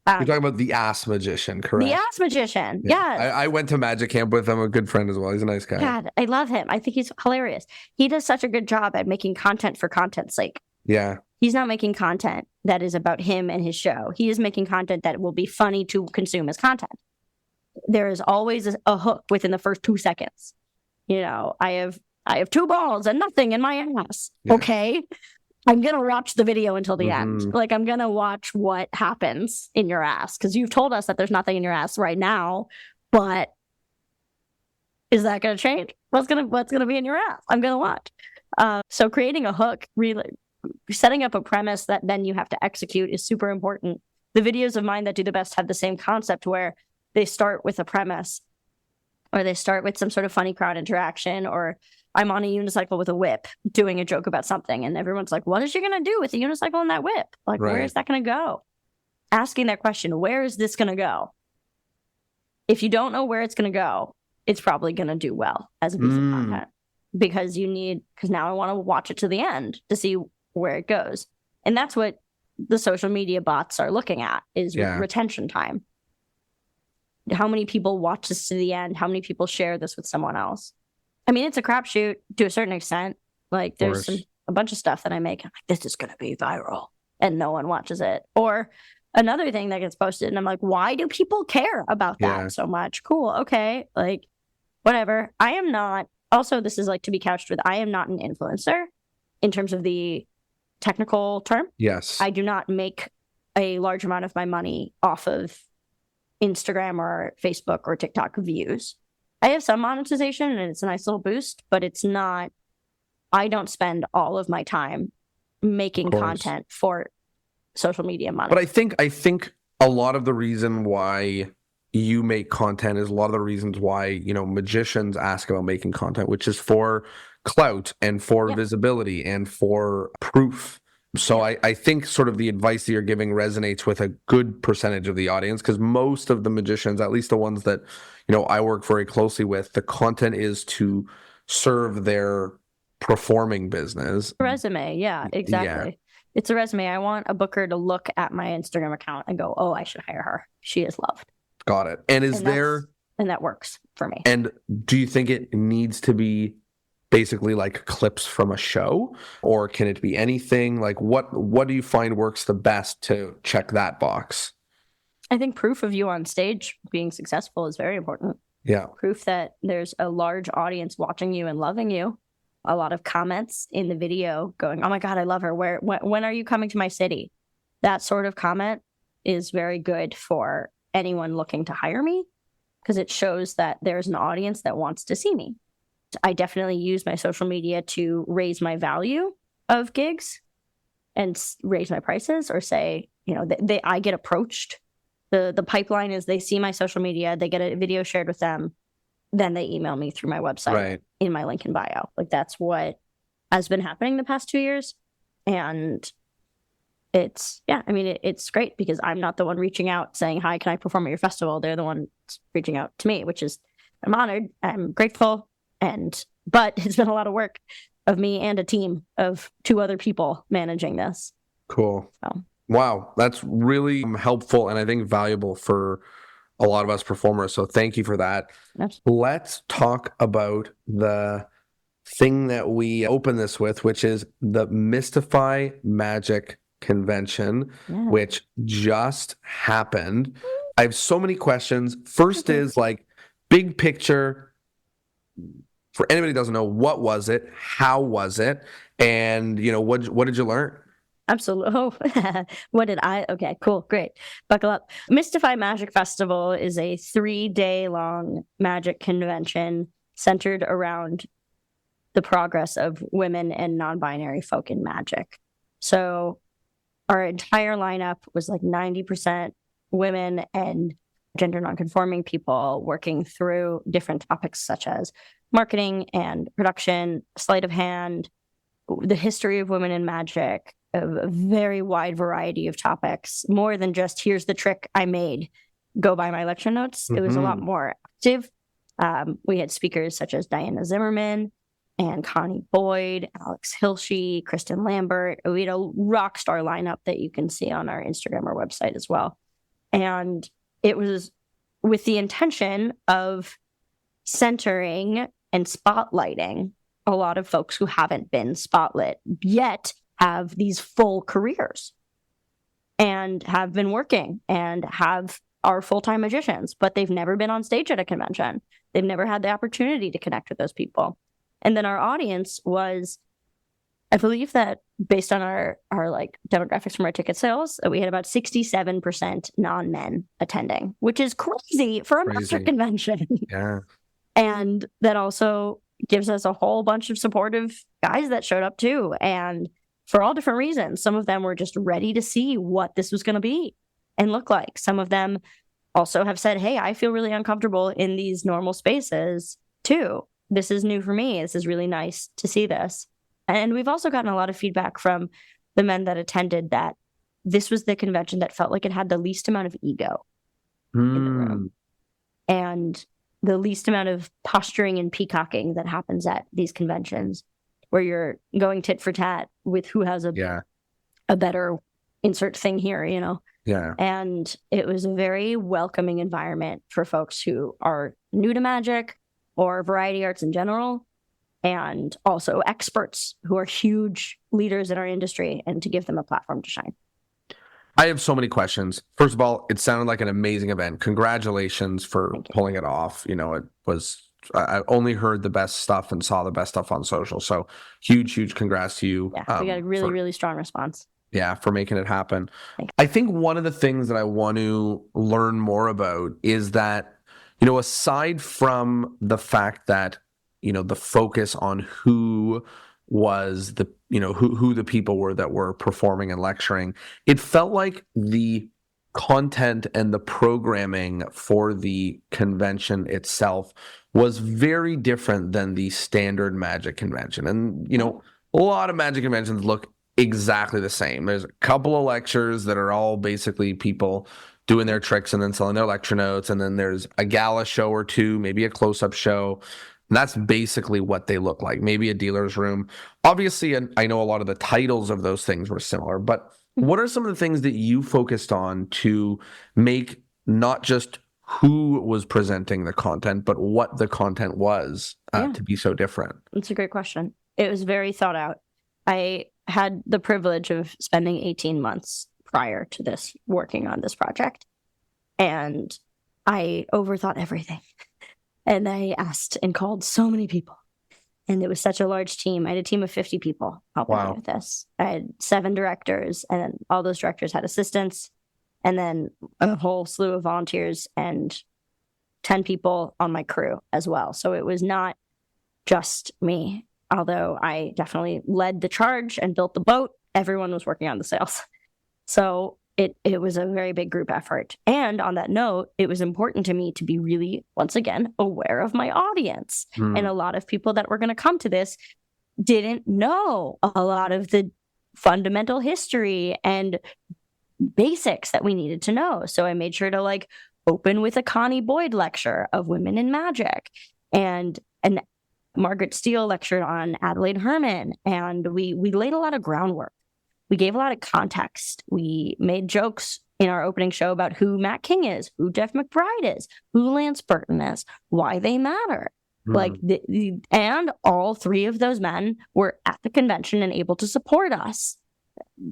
You're talking about the ass magician, correct? The ass magician, Yeah. yes. I went to magic camp with him, a good friend as well. He's a nice guy. God, I love him. I think he's hilarious. He does such a good job at making content for content's sake. Yeah. He's not making content that is about him and his show. He is making content that will be funny to consume as content. There is always a hook within the first 2 seconds. You know, I have 2 balls and nothing in my ass. Yeah. Okay. I'm going to watch the video until the end. Like, I'm going to watch what happens in your ass, because you've told us that there's nothing in your ass right now, but is that going to change? What's going to be in your ass? I'm going to watch. So creating a hook, really setting up a premise that then you have to execute is super important. The videos of mine that do the best have the same concept, where they start with a premise, or they start with some sort of funny crowd interaction, or I'm on a unicycle with a whip doing a joke about something, and everyone's like, what is she going to do with the unicycle and that whip? Like, Right. Where is that going to go? Asking that question, where is this going to go? If you don't know where it's going to go, it's probably going to do well as a piece of content, because now I want to watch it to the end to see where it goes. And that's what the social media bots are looking at, is retention time. How many people watch this to the end? How many people share this with someone else? I mean, it's a crapshoot to a certain extent. Like, there's a bunch of stuff that I make, I'm like, this is going to be viral, and no one watches it. Or another thing that gets posted, and I'm like, why do people care about that so much? Cool. Okay. Like, whatever. I am not, also, this is like to be couched with, I am not an influencer in terms of the technical term. Yes. I do not make a large amount of my money off of Instagram or Facebook or TikTok views. I have some monetization, and it's a nice little boost, but it's not, I don't spend all of my time making content for social media money. But I think a lot of the reason why you make content is a lot of the reasons why, you know, magicians ask about making content, which is for clout and for visibility and for proof. So I think sort of the advice that you're giving resonates with a good percentage of the audience, because most of the magicians, at least the ones that, you know, I work very closely with, the content is to serve their performing business. Resume. Yeah, exactly. Yeah. It's a resume. I want a booker to look at my Instagram account and go, oh, I should hire her. She is loved. Got it. And and that works for me. And do you think it needs to be basically like clips from a show, or can it be anything? Like, what do you find works the best to check that box? I think proof of you on stage being successful is very important. Yeah. Proof that there's a large audience watching you and loving you. A lot of comments in the video going, oh my God, I love her. When are you coming to my city? That sort of comment is very good for anyone looking to hire me, because it shows that there's an audience that wants to see me. I definitely use my social media to raise my value of gigs and raise my prices, or say, you know, I get approached. The pipeline is they see my social media, they get a video shared with them, then they email me through my website in my link in bio. Like, that's what has been happening the past 2 years. And it's great, because I'm not the one reaching out saying, hi, can I perform at your festival? They're the one reaching out to me, which is, I'm honored, I'm grateful. But it's been a lot of work of me and a team of 2 other people managing this. Cool. So. Wow. That's really helpful, and I think valuable for a lot of us performers. So thank you for that. Absolutely. Let's talk about the thing that we open this with, which is the Mystify Magic Convention, which just happened. I have so many questions. First is like, big picture. For anybody who doesn't know, what was it? How was it? And, you know, what did you learn? Absolutely. Oh, what did I? Okay, cool. Great. Buckle up. Mystify Magic Festival is a 3-day-long magic convention centered around the progress of women and non-binary folk in magic. So our entire lineup was like 90% women and gender nonconforming people, working through different topics such as marketing and production, sleight of hand, the history of women in magic, a very wide variety of topics, more than just, here's the trick I made, go by my lecture notes. It was a lot more active. We had speakers such as Diana Zimmerman and Connie Boyd, Alex Hilsey, Kristen Lambert. We had a rock star lineup that you can see on our Instagram or website as well. And it was with the intention of centering and spotlighting a lot of folks who haven't been spotlit yet have these full careers and have been working and are full-time magicians, but they've never been on stage at a convention. They've never had the opportunity to connect with those people. And then our audience was, I believe that based on our like demographics from our ticket sales, we had about 67% non-men attending, which is crazy for a magic convention. Yeah. And that also gives us a whole bunch of supportive guys that showed up too. And for all different reasons, some of them were just ready to see what this was going to be and look like. Some of them also have said, hey, I feel really uncomfortable in these normal spaces too. This is new for me. This is really nice to see this. And we've also gotten a lot of feedback from the men that attended that this was the convention that felt like it had the least amount of ego in the room. And the least amount of posturing and peacocking that happens at these conventions where you're going tit for tat with who has a better insert thing here, you know? Yeah. And it was a very welcoming environment for folks who are new to magic or variety arts in general, and also experts who are huge leaders in our industry, and to give them a platform to shine. I have so many questions. First of all, it sounded like an amazing event. Congratulations for pulling it off. You know, I only heard the best stuff and saw the best stuff on social. So huge congrats to you. Yeah, we got a really strong response. Yeah, for making it happen. Thanks. I think one of the things that I want to learn more about is that, you know, aside from the fact that, you know, the focus on who was the, you know, who the people were that were performing and lecturing, it felt like the content and the programming for the convention itself was very different than the standard magic convention. And, you know, a lot of magic conventions look exactly the same. There's a couple of lectures that are all basically people doing their tricks and then selling their lecture notes. And then there's a gala show or two, maybe a close-up show. And that's basically what they look like. Maybe a dealer's room. Obviously, and I know a lot of the titles of those things were similar, but what are some of the things that you focused on to make not just who was presenting the content, but what the content was to be so different? That's a great question. It was very thought out. I had the privilege of spending 18 months prior to this working on this project, and I overthought everything. And I asked and called so many people. And it was such a large team. I had a team of 50 people helping me with this. I had 7 directors, and then all those directors had assistants, and then a whole slew of volunteers and 10 people on my crew as well. So it was not just me. Although I definitely led the charge and built the boat, everyone was working on the sales. So it was a very big group effort. And on that note, it was important to me to be really, once again, aware of my audience. And a lot of people that were going to come to this didn't know a lot of the fundamental history and basics that we needed to know. So I made sure to like open with a Connie Boyd lecture of women in magic, and Margaret Steele lectured on Adelaide Herman, and we laid a lot of groundwork. We gave a lot of context. We made jokes in our opening show about who Matt King is, who Jeff McBride is, who Lance Burton is, why they matter. Like, and all 3 of those men were at the convention and able to support us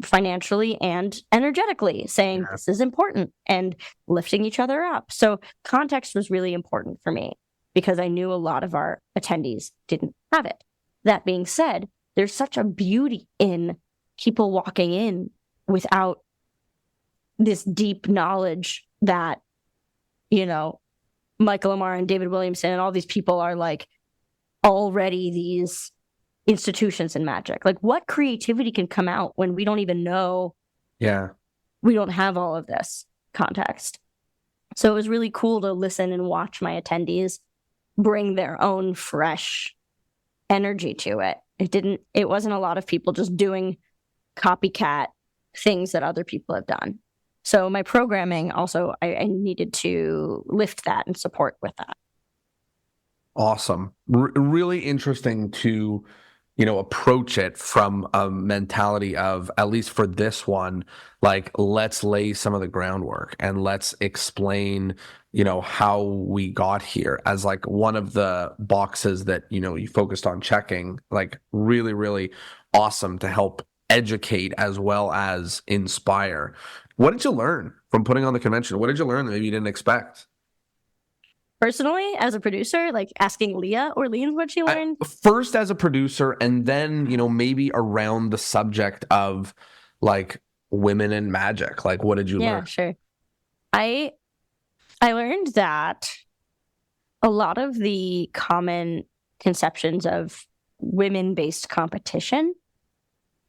financially and energetically, saying this is important and lifting each other up. So context was really important for me, because I knew a lot of our attendees didn't have it. That being said, there's such a beauty in people walking in without this deep knowledge that, you know, Michael Amar and David Williamson and all these people are like already these institutions in magic. Like, what creativity can come out when we don't even know? Yeah. We don't have all of this context. So it was really cool to listen and watch my attendees bring their own fresh energy to it. It wasn't a lot of people just doing copycat things that other people have done. So my programming also, I needed to lift that and support with that. Awesome. Really interesting to, approach it from a mentality of, at least for this one, like, let's lay some of the groundwork and let's explain, how we got here as like one of the boxes that, you focused on checking, like really, really awesome to help educate as well as inspire. What did you learn from putting on the convention? What did you learn that maybe you didn't expect? Personally, as a producer, like asking Leah Orleans what she learned. First as a producer, and then, maybe around the subject of like women and magic. Like, what did you learn? Yeah, sure. I learned that a lot of the common conceptions of women-based competition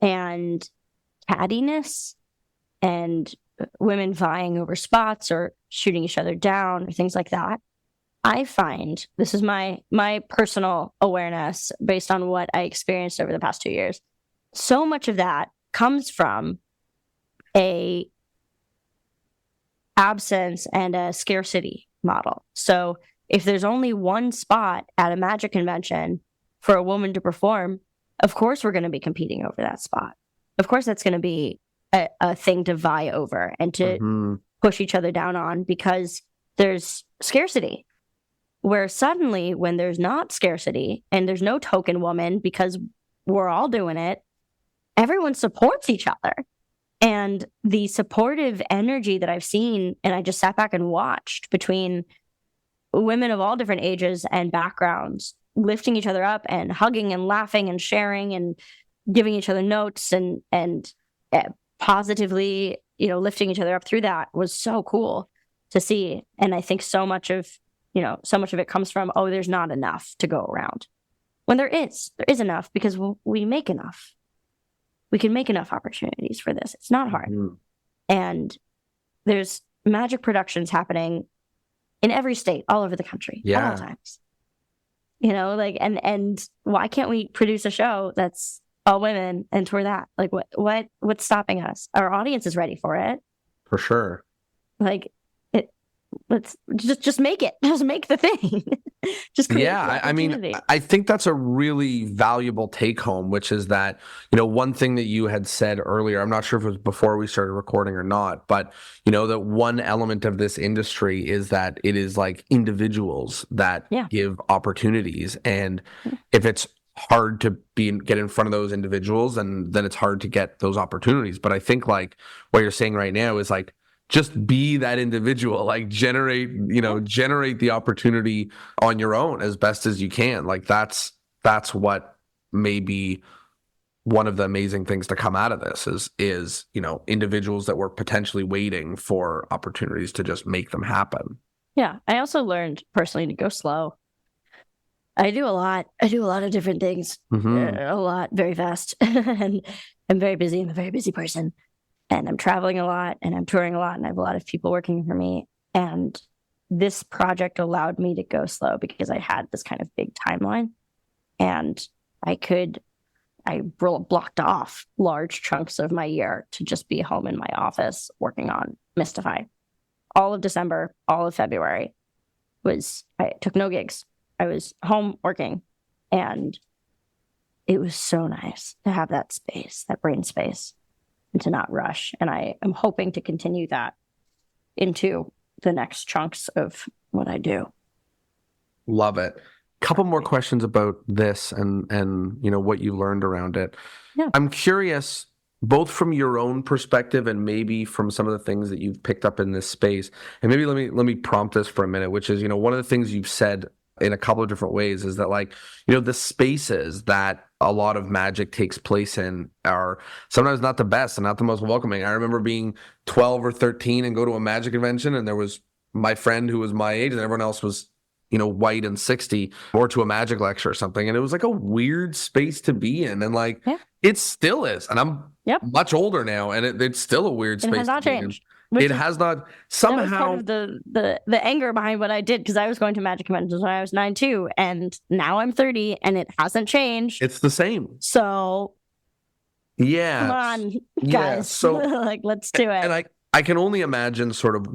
and cattiness and women vying over spots or shooting each other down or things like that, I find, this is my personal awareness based on what I experienced over the past 2 years, so much of that comes from a absence and a scarcity model. So if there's only one spot at a magic convention for a woman to perform, of course we're going to be competing over that spot. Of course that's going to be a thing to vie over and to push each other down on, because there's scarcity. Where suddenly, when there's not scarcity and there's no token woman because we're all doing it, everyone supports each other. And the supportive energy that I've seen, and I just sat back and watched, between women of all different ages and backgrounds, lifting each other up and hugging and laughing and sharing and giving each other notes and positively, lifting each other up through that, was so cool to see. And I think so much of it comes from, there's not enough to go around. When there is enough, because we make enough. We can make enough opportunities for this. It's not hard. And there's magic productions happening in every state, all over the country, at all times. And why can't we produce a show that's all women and tour that? Like, what's stopping us? Our audience is ready for it. For sure. Let's just make it. Just make the thing. Just create I mean, I think that's a really valuable take home, which is that, one thing that you had said earlier, I'm not sure if it was before we started recording or not, but, that one element of this industry is that it is like individuals that give opportunities. And if it's hard to get in front of those individuals, and then it's hard to get those opportunities. But I think like what you're saying right now is like, just be that individual, like generate the opportunity on your own as best as you can. Like that's what may be one of the amazing things to come out of this is individuals that were potentially waiting for opportunities to just make them happen. Yeah. I also learned personally to go slow. I do a lot of different things, a lot, very fast. And I'm very busy. I'm a very busy person. And I'm traveling a lot and I'm touring a lot and I have a lot of people working for me. And this project allowed me to go slow because I had this kind of big timeline, and I blocked off large chunks of my year to just be home in my office working on Mystify. All of December, all of February I took no gigs. I was home working, and it was so nice to have that space, that brain space, and to not rush. And I am hoping to continue that into the next chunks of what I do. Love it. Couple more questions about this and what you learned around it. Yeah. I'm curious, both from your own perspective and maybe from some of the things that you've picked up in this space. And maybe let me prompt this for a minute, which is, one of the things you've said in a couple of different ways is that, like, the spaces that a lot of magic takes place in are sometimes not the best and not the most welcoming. I remember being 12 or 13 and go to a magic convention, and there was my friend who was my age and everyone else was, white and 60, or to a magic lecture or something. And it was like a weird space to be in. And like, it still is. And I'm much older now, and it's still a weird space. It has not changed. It has not somehow. That was part of the anger behind what I did, because I was going to magic conventions when I was 9 too, and now I'm 30 and it hasn't changed. It's the same. So yeah, come on, guys. Yeah, so like, let's do it. And I can only imagine sort of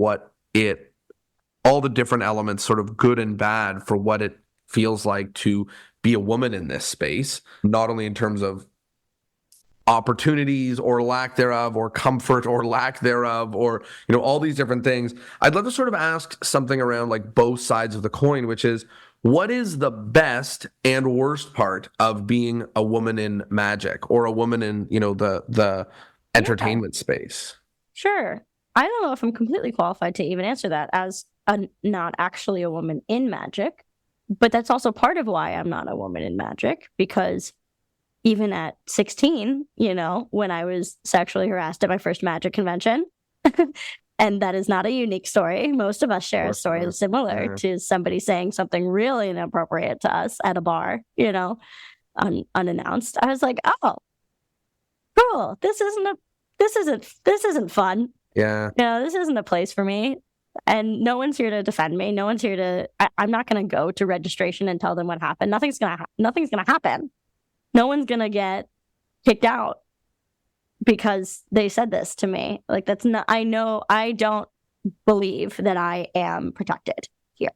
all the different elements, sort of good and bad, for what it feels like to be a woman in this space, not only in terms of opportunities or lack thereof, or comfort or lack thereof, or, all these different things. I'd love to sort of ask something around like both sides of the coin, which is, what is the best and worst part of being a woman in magic, or a woman in, the entertainment space? Sure. I don't know if I'm completely qualified to even answer that as not actually a woman in magic, but that's also part of why I'm not a woman in magic, because even at 16, when I was sexually harassed at my first magic convention, and that is not a unique story. Most of us share a story similar to somebody saying something really inappropriate to us at a bar, unannounced. I was like, oh, cool. This isn't fun. Yeah. This isn't a place for me. And no one's here to defend me. No one's here to, I'm not going to go to registration and tell them what happened. Nothing's going to happen. No one's going to get kicked out because they said this to me. Like, that's not, I don't believe that I am protected here.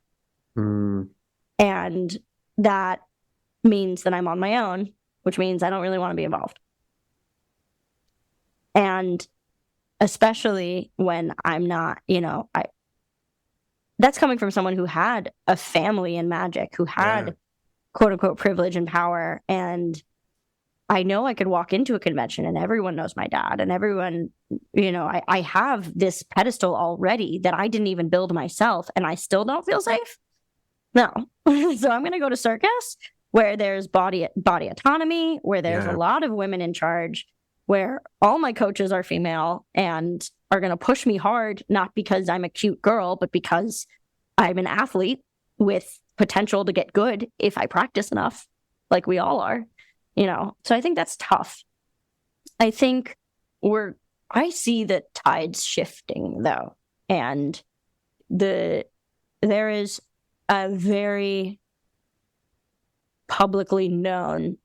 And that means that I'm on my own, which means I don't really want to be involved. And especially when I'm not, that's coming from someone who had a family in magic, who had quote unquote privilege and power. And I know I could walk into a convention and everyone knows my dad, and everyone, I have this pedestal already that I didn't even build myself, and I still don't feel safe. No. So I'm going to go to Circus, where there's body autonomy, where there's a lot of women in charge, where all my coaches are female and are going to push me hard, not because I'm a cute girl, but because I'm an athlete with potential to get good if I practice enough, like we all are, So I think that's tough. I think I see the tides shifting, though. And there is a very publicly known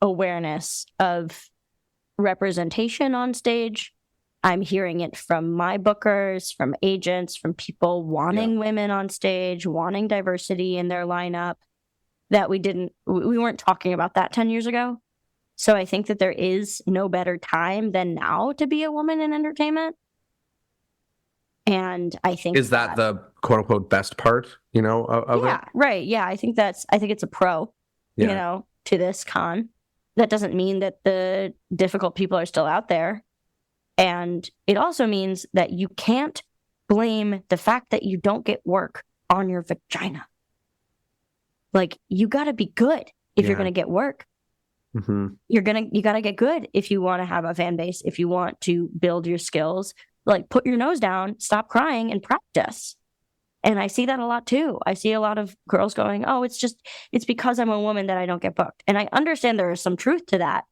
awareness of representation on stage. I'm hearing it from my bookers, from agents, from people wanting women on stage, wanting diversity in their lineup, that we weren't talking about that 10 years ago. So I think that there is no better time than now to be a woman in entertainment. And I think is that the quote unquote best part, of it? Right. Yeah. I think it's a pro, to this con. That doesn't mean that the difficult people are still out there. And it also means that you can't blame the fact that you don't get work on your vagina. Like, you got to be good if you're going to get work. Mm-hmm. You got to get good if you want to have a fan base, if you want to build your skills. Like, put your nose down, stop crying, and practice. And I see that a lot too. I see a lot of girls going, oh, it's because I'm a woman that I don't get booked. And I understand there is some truth to that.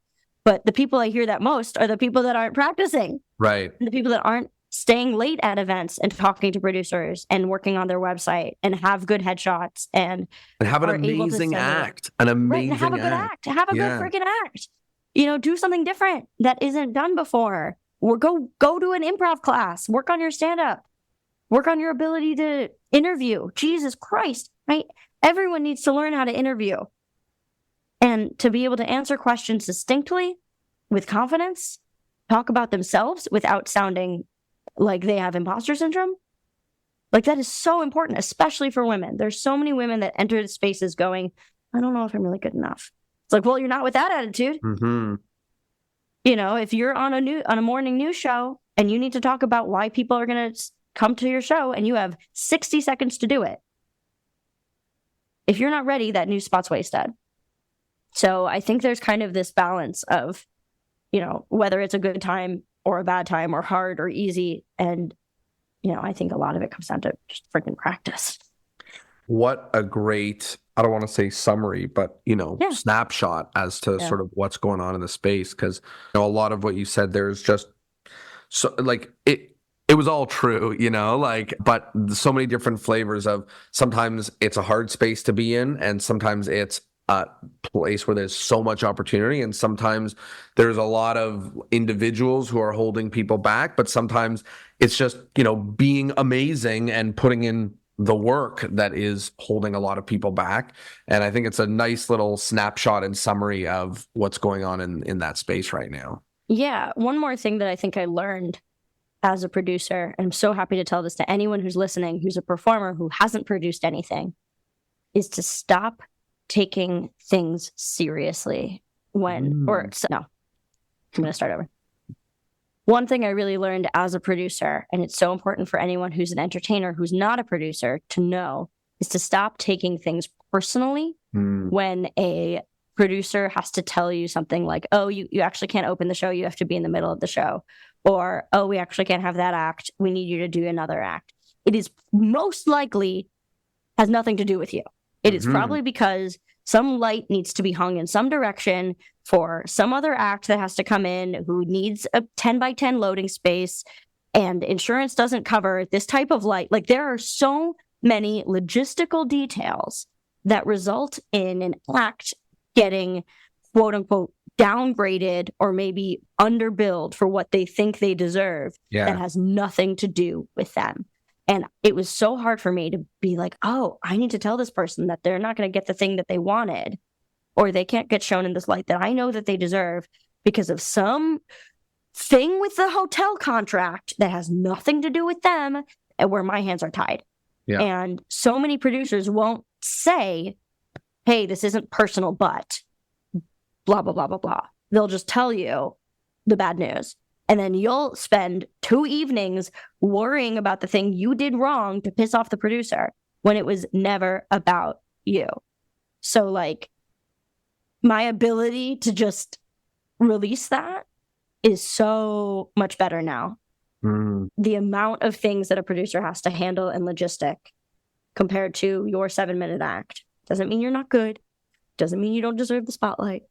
But the people I hear that most are the people that aren't practicing. Right. And the people that aren't staying late at events and talking to producers and working on their website and have good headshots and have an amazing act. An amazing act. Have a good act. Have a good freaking act. Do something different that isn't done before. Or go to an improv class. Work on your stand-up. Work on your ability to interview. Jesus Christ, right? Everyone needs to learn how to interview. And to be able to answer questions distinctly, with confidence, talk about themselves without sounding like they have imposter syndrome. Like, that is so important, especially for women. There's so many women that enter the spaces going, I don't know if I'm really good enough. It's like, well, you're not with that attitude. Mm-hmm. If you're on a morning news show and you need to talk about why people are going to come to your show and you have 60 seconds to do it. If you're not ready, that news spot's wasted. So I think there's kind of this balance of, whether it's a good time or a bad time or hard or easy. And, I think a lot of it comes down to just freaking practice. What a great, I don't want to say summary, but, snapshot as to sort of what's going on in the space. Because, a lot of what you said, there's just so like it was all true, but so many different flavors of, sometimes it's a hard space to be in, and sometimes it's a place where there's so much opportunity, and sometimes there's a lot of individuals who are holding people back, but sometimes it's just, being amazing and putting in the work that is holding a lot of people back. And I think it's a nice little snapshot and summary of what's going on in that space right now. Yeah. One more thing that I think I learned as a producer, and I'm so happy to tell this to anyone who's listening, who's a performer who hasn't produced anything, is to stop taking things seriously no, I'm going to start over. One thing I really learned as a producer, and it's so important for anyone who's an entertainer who's not a producer to know, is to stop taking things personally when a producer has to tell you something like, oh, you actually can't open the show, you have to be in the middle of the show. Or, oh, we actually can't have that act, we need you to do another act. It is most likely has nothing to do with you. It is probably because some light needs to be hung in some direction for some other act that has to come in who needs a 10 by 10 loading space, and insurance doesn't cover this type of light. Like, there are so many logistical details that result in an act getting, quote unquote, downgraded or maybe underbilled for what they think they deserve that has nothing to do with them. And it was so hard for me to be like, oh, I need to tell this person that they're not going to get the thing that they wanted, or they can't get shown in this light that I know that they deserve because of some thing with the hotel contract that has nothing to do with them and where my hands are tied. Yeah. And so many producers won't say, hey, this isn't personal, but blah, blah, blah, blah, blah. They'll just tell you the bad news. And then you'll spend 2 evenings worrying about the thing you did wrong to piss off the producer when it was never about you. So, like, my ability to just release that is so much better now. The amount of things that a producer has to handle and logistic compared to your 7-minute act doesn't mean you're not good. Doesn't mean you don't deserve the spotlight.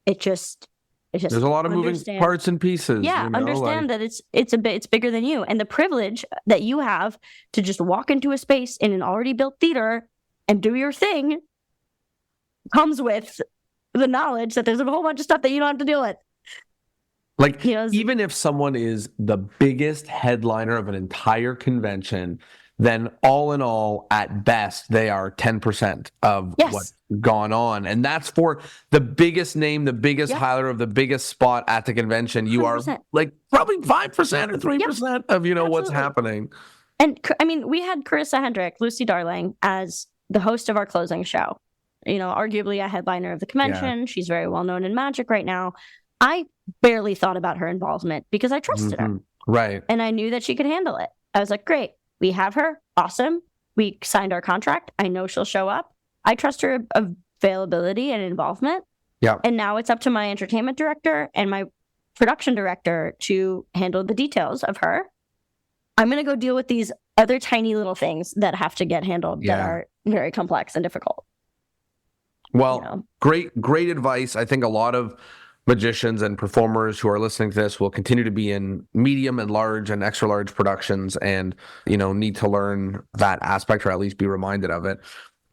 It just there's a lot of moving parts and pieces. Yeah, understand that it's bigger than you, and the privilege that you have to just walk into a space in an already built theater and do your thing comes with the knowledge that there's a whole bunch of stuff that you don't have to deal with. Like, even if someone is the biggest headliner of an entire convention, then all in all, at best, they are 10% of what's gone on. And that's for the biggest name, the biggest highlighter of the biggest spot at the convention. You 100%. Are like probably 5% or 3% of, Absolutely. What's happening. And I mean, we had Carissa Hendrick, Lucy Darling, as the host of our closing show. Arguably a headliner of the convention. Yeah. She's very well known in Magic right now. I barely thought about her involvement because I trusted her. Right. And I knew that she could handle it. I was like, great. We have her. Awesome. We signed our contract. I know she'll show up. I trust her availability and involvement. Yeah. And now it's up to my entertainment director and my production director to handle the details of her. I'm going to go deal with these other tiny little things that have to get handled that are very complex and difficult. Well, great advice. I think a lot of magicians and performers who are listening to this will continue to be in medium and large and extra large productions and, need to learn that aspect or at least be reminded of it.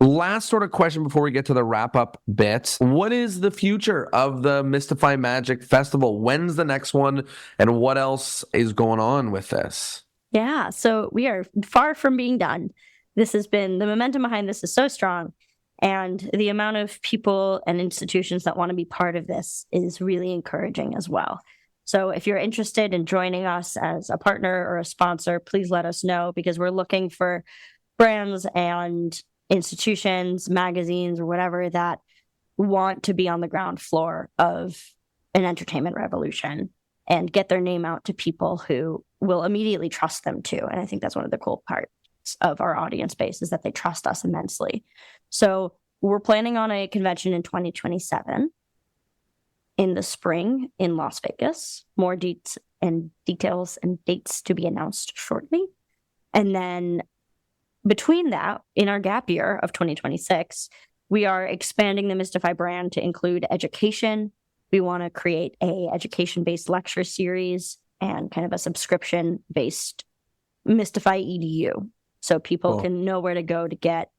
Last sort of question before we get to the wrap up bits. What is the future of the Mystify Magic Festival? When's the next one and what else is going on with this? Yeah, so we are far from being done. The momentum behind this is so strong. And the amount of people and institutions that want to be part of this is really encouraging as well. So if you're interested in joining us as a partner or a sponsor, please let us know, because we're looking for brands and institutions, magazines, or whatever that want to be on the ground floor of an entertainment revolution and get their name out to people who will immediately trust them too. And I think that's one of the cool parts of our audience base, is that they trust us immensely. So we're planning on a convention in 2027 in the spring in Las Vegas. More details and dates to be announced shortly. And then between that, in our gap year of 2026, we are expanding the Mystify brand to include education. We want to create a education-based lecture series and kind of a subscription-based Mystify EDU, so people can know where to go to get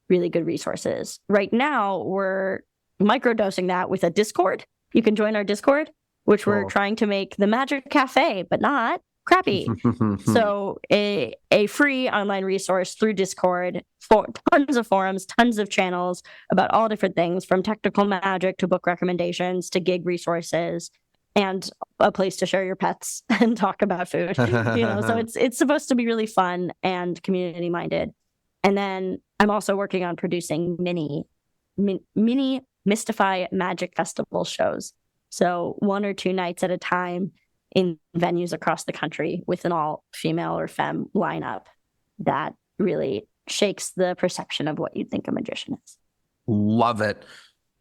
really good resources. Right now, we're microdosing that with a Discord. You can join our Discord, which we're trying to make the Magic Cafe, but not. crappy. So a free online resource through Discord, for tons of forums, tons of channels about all different things, from technical magic to book recommendations to gig resources, and a place to share your pets and talk about food. So it's supposed to be really fun and community minded. And then I'm also working on producing mini Mystify Magic Festival shows. So 1 or 2 nights at a time in venues across the country with an all female or femme lineup that really shakes the perception of what you'd think a magician is. Love it.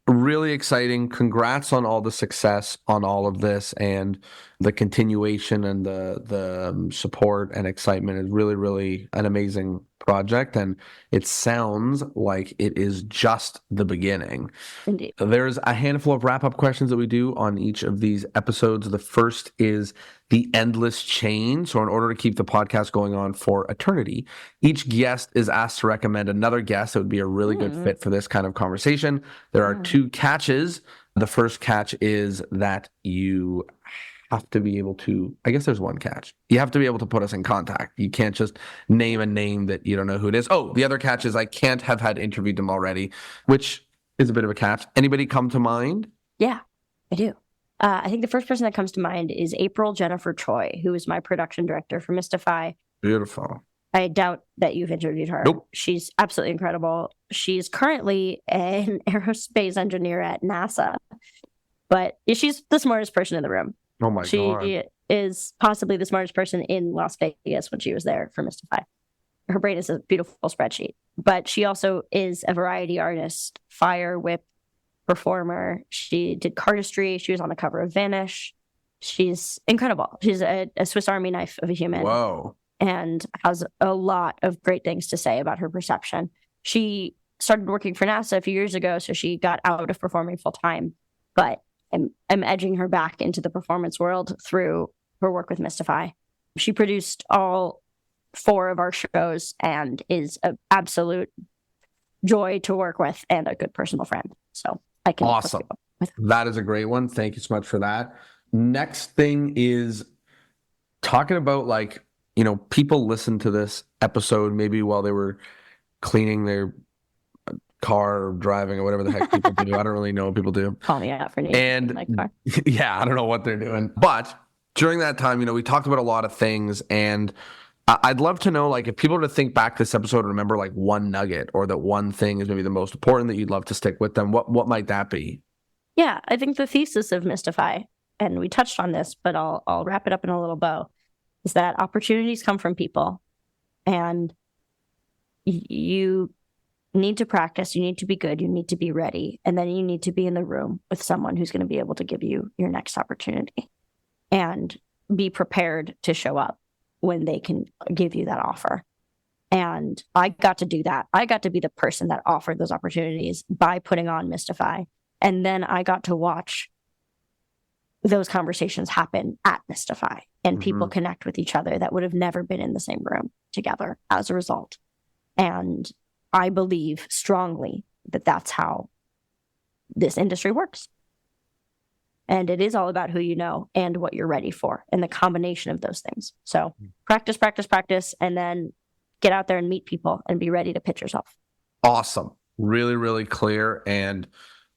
Really exciting. Congrats on all the success on all of this, and the continuation and the support and excitement is really, really an amazing project. And it sounds like it is just the beginning. Indeed. There's a handful of wrap-up questions that we do on each of these episodes. The first is the endless chain. So in order to keep the podcast going on for eternity, each guest is asked to recommend another guest that would be a really good fit for this kind of conversation. There are 2 catches. The first catch is that you have to be able to, I guess there's one catch. You have to be able to put us in contact. You can't just name a name that you don't know who it is. Oh, the other catch is I can't have had interviewed them already, which is a bit of a catch. Anybody come to mind? Yeah, I do. I think the first person that comes to mind is April Jennifer Choi, who is my production director for Mystify. Beautiful. I doubt that you've interviewed her. Nope. She's absolutely incredible. She's currently an aerospace engineer at NASA, but she's the smartest person in the room. Oh my God. She is possibly the smartest person in Las Vegas when she was there for Mystify. Her brain is a beautiful spreadsheet, but she also is a variety artist, fire whip performer. She did cardistry. She was on the cover of Vanish. She's incredible. She's a Swiss Army knife of a human. Whoa. And has a lot of great things to say about her perception. She started working for NASA a few years ago, so she got out of performing full time, but I'm edging her back into the performance world through her work with Mystify. She produced all 4 of our shows and is an absolute joy to work with and a good personal friend. So I can awesome. That is a great one. Thank you so much for that. Next thing is talking about, like, people listen to this episode maybe while they were cleaning their car or driving or whatever the heck people do. I don't really know what people do. Call me out for naming my car. Yeah, I don't know what they're doing. But during that time, we talked about a lot of things, and I'd love to know, like, if people were to think back this episode and remember like one nugget, or that one thing is maybe the most important that you'd love to stick with them, what might that be? Yeah, I think the thesis of Mystify, and we touched on this, but I'll wrap it up in a little bow, is that opportunities come from people, and you need to practice, you need to be good, you need to be ready, and then you need to be in the room with someone who's going to be able to give you your next opportunity, and be prepared to show up when they can give you that offer. And I got to do that. I got to be the person that offered those opportunities by putting on Mystify, and then I got to watch those conversations happen at Mystify, and people connect with each other that would have never been in the same room together as a result. And I believe strongly that that's how this industry works. And it is all about who you know and what you're ready for, and the combination of those things. So practice, practice, practice, and then get out there and meet people and be ready to pitch yourself. Awesome. Really, really clear, and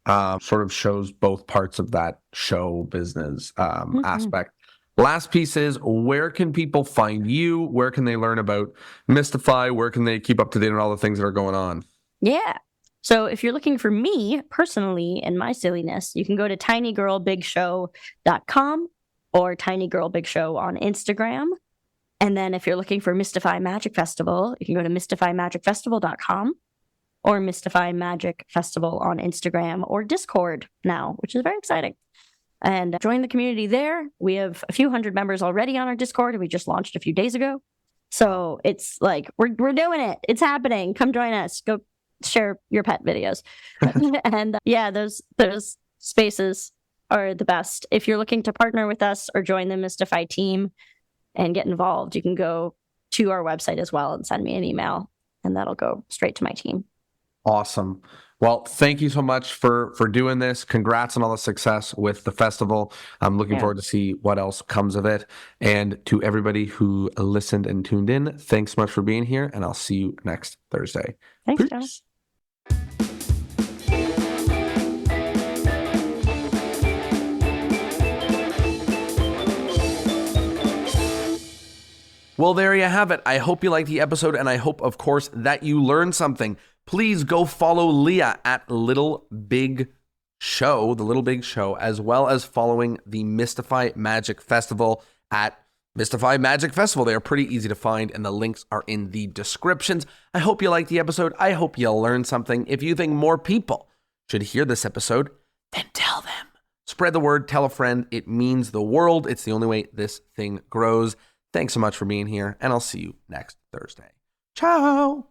sort of shows both parts of that show business aspect. Last piece is, where can people find you? Where can they learn about Mystify? Where can they keep up to date on all the things that are going on? Yeah. So if you're looking for me personally and my silliness, you can go to tinygirlbigshow.com or tinygirlbigshow on Instagram. And then if you're looking for Mystify Magic Festival, you can go to mystifymagicfestival.com or Mystify Magic Festival on Instagram or Discord now, which is very exciting. And join the community there. We have a few hundred members already on our Discord, and we just launched a few days ago. So it's like, we're doing it. It's happening. Come join us. Go share your pet videos. And yeah, those spaces are the best. If you're looking to partner with us or join the Mystify team and get involved, you can go to our website as well and send me an email, and that'll go straight to my team. Awesome. Well, thank you so much for doing this. Congrats on all the success with the festival. I'm looking forward to see what else comes of it. And to everybody who listened and tuned in, thanks so much for being here, and I'll see you next Thursday. Thanks, John. Well, there you have it. I hope you liked the episode, and I hope, of course, that you learned something. Please go follow Leah at Little Big Show, the Little Big Show, as well as following the Mystify Magic Festival at Mystify Magic Festival. They are pretty easy to find, and the links are in the descriptions. I hope you liked the episode. I hope you learned something. If you think more people should hear this episode, then tell them. Spread the word. Tell a friend. It means the world. It's the only way this thing grows. Thanks so much for being here, and I'll see you next Thursday. Ciao.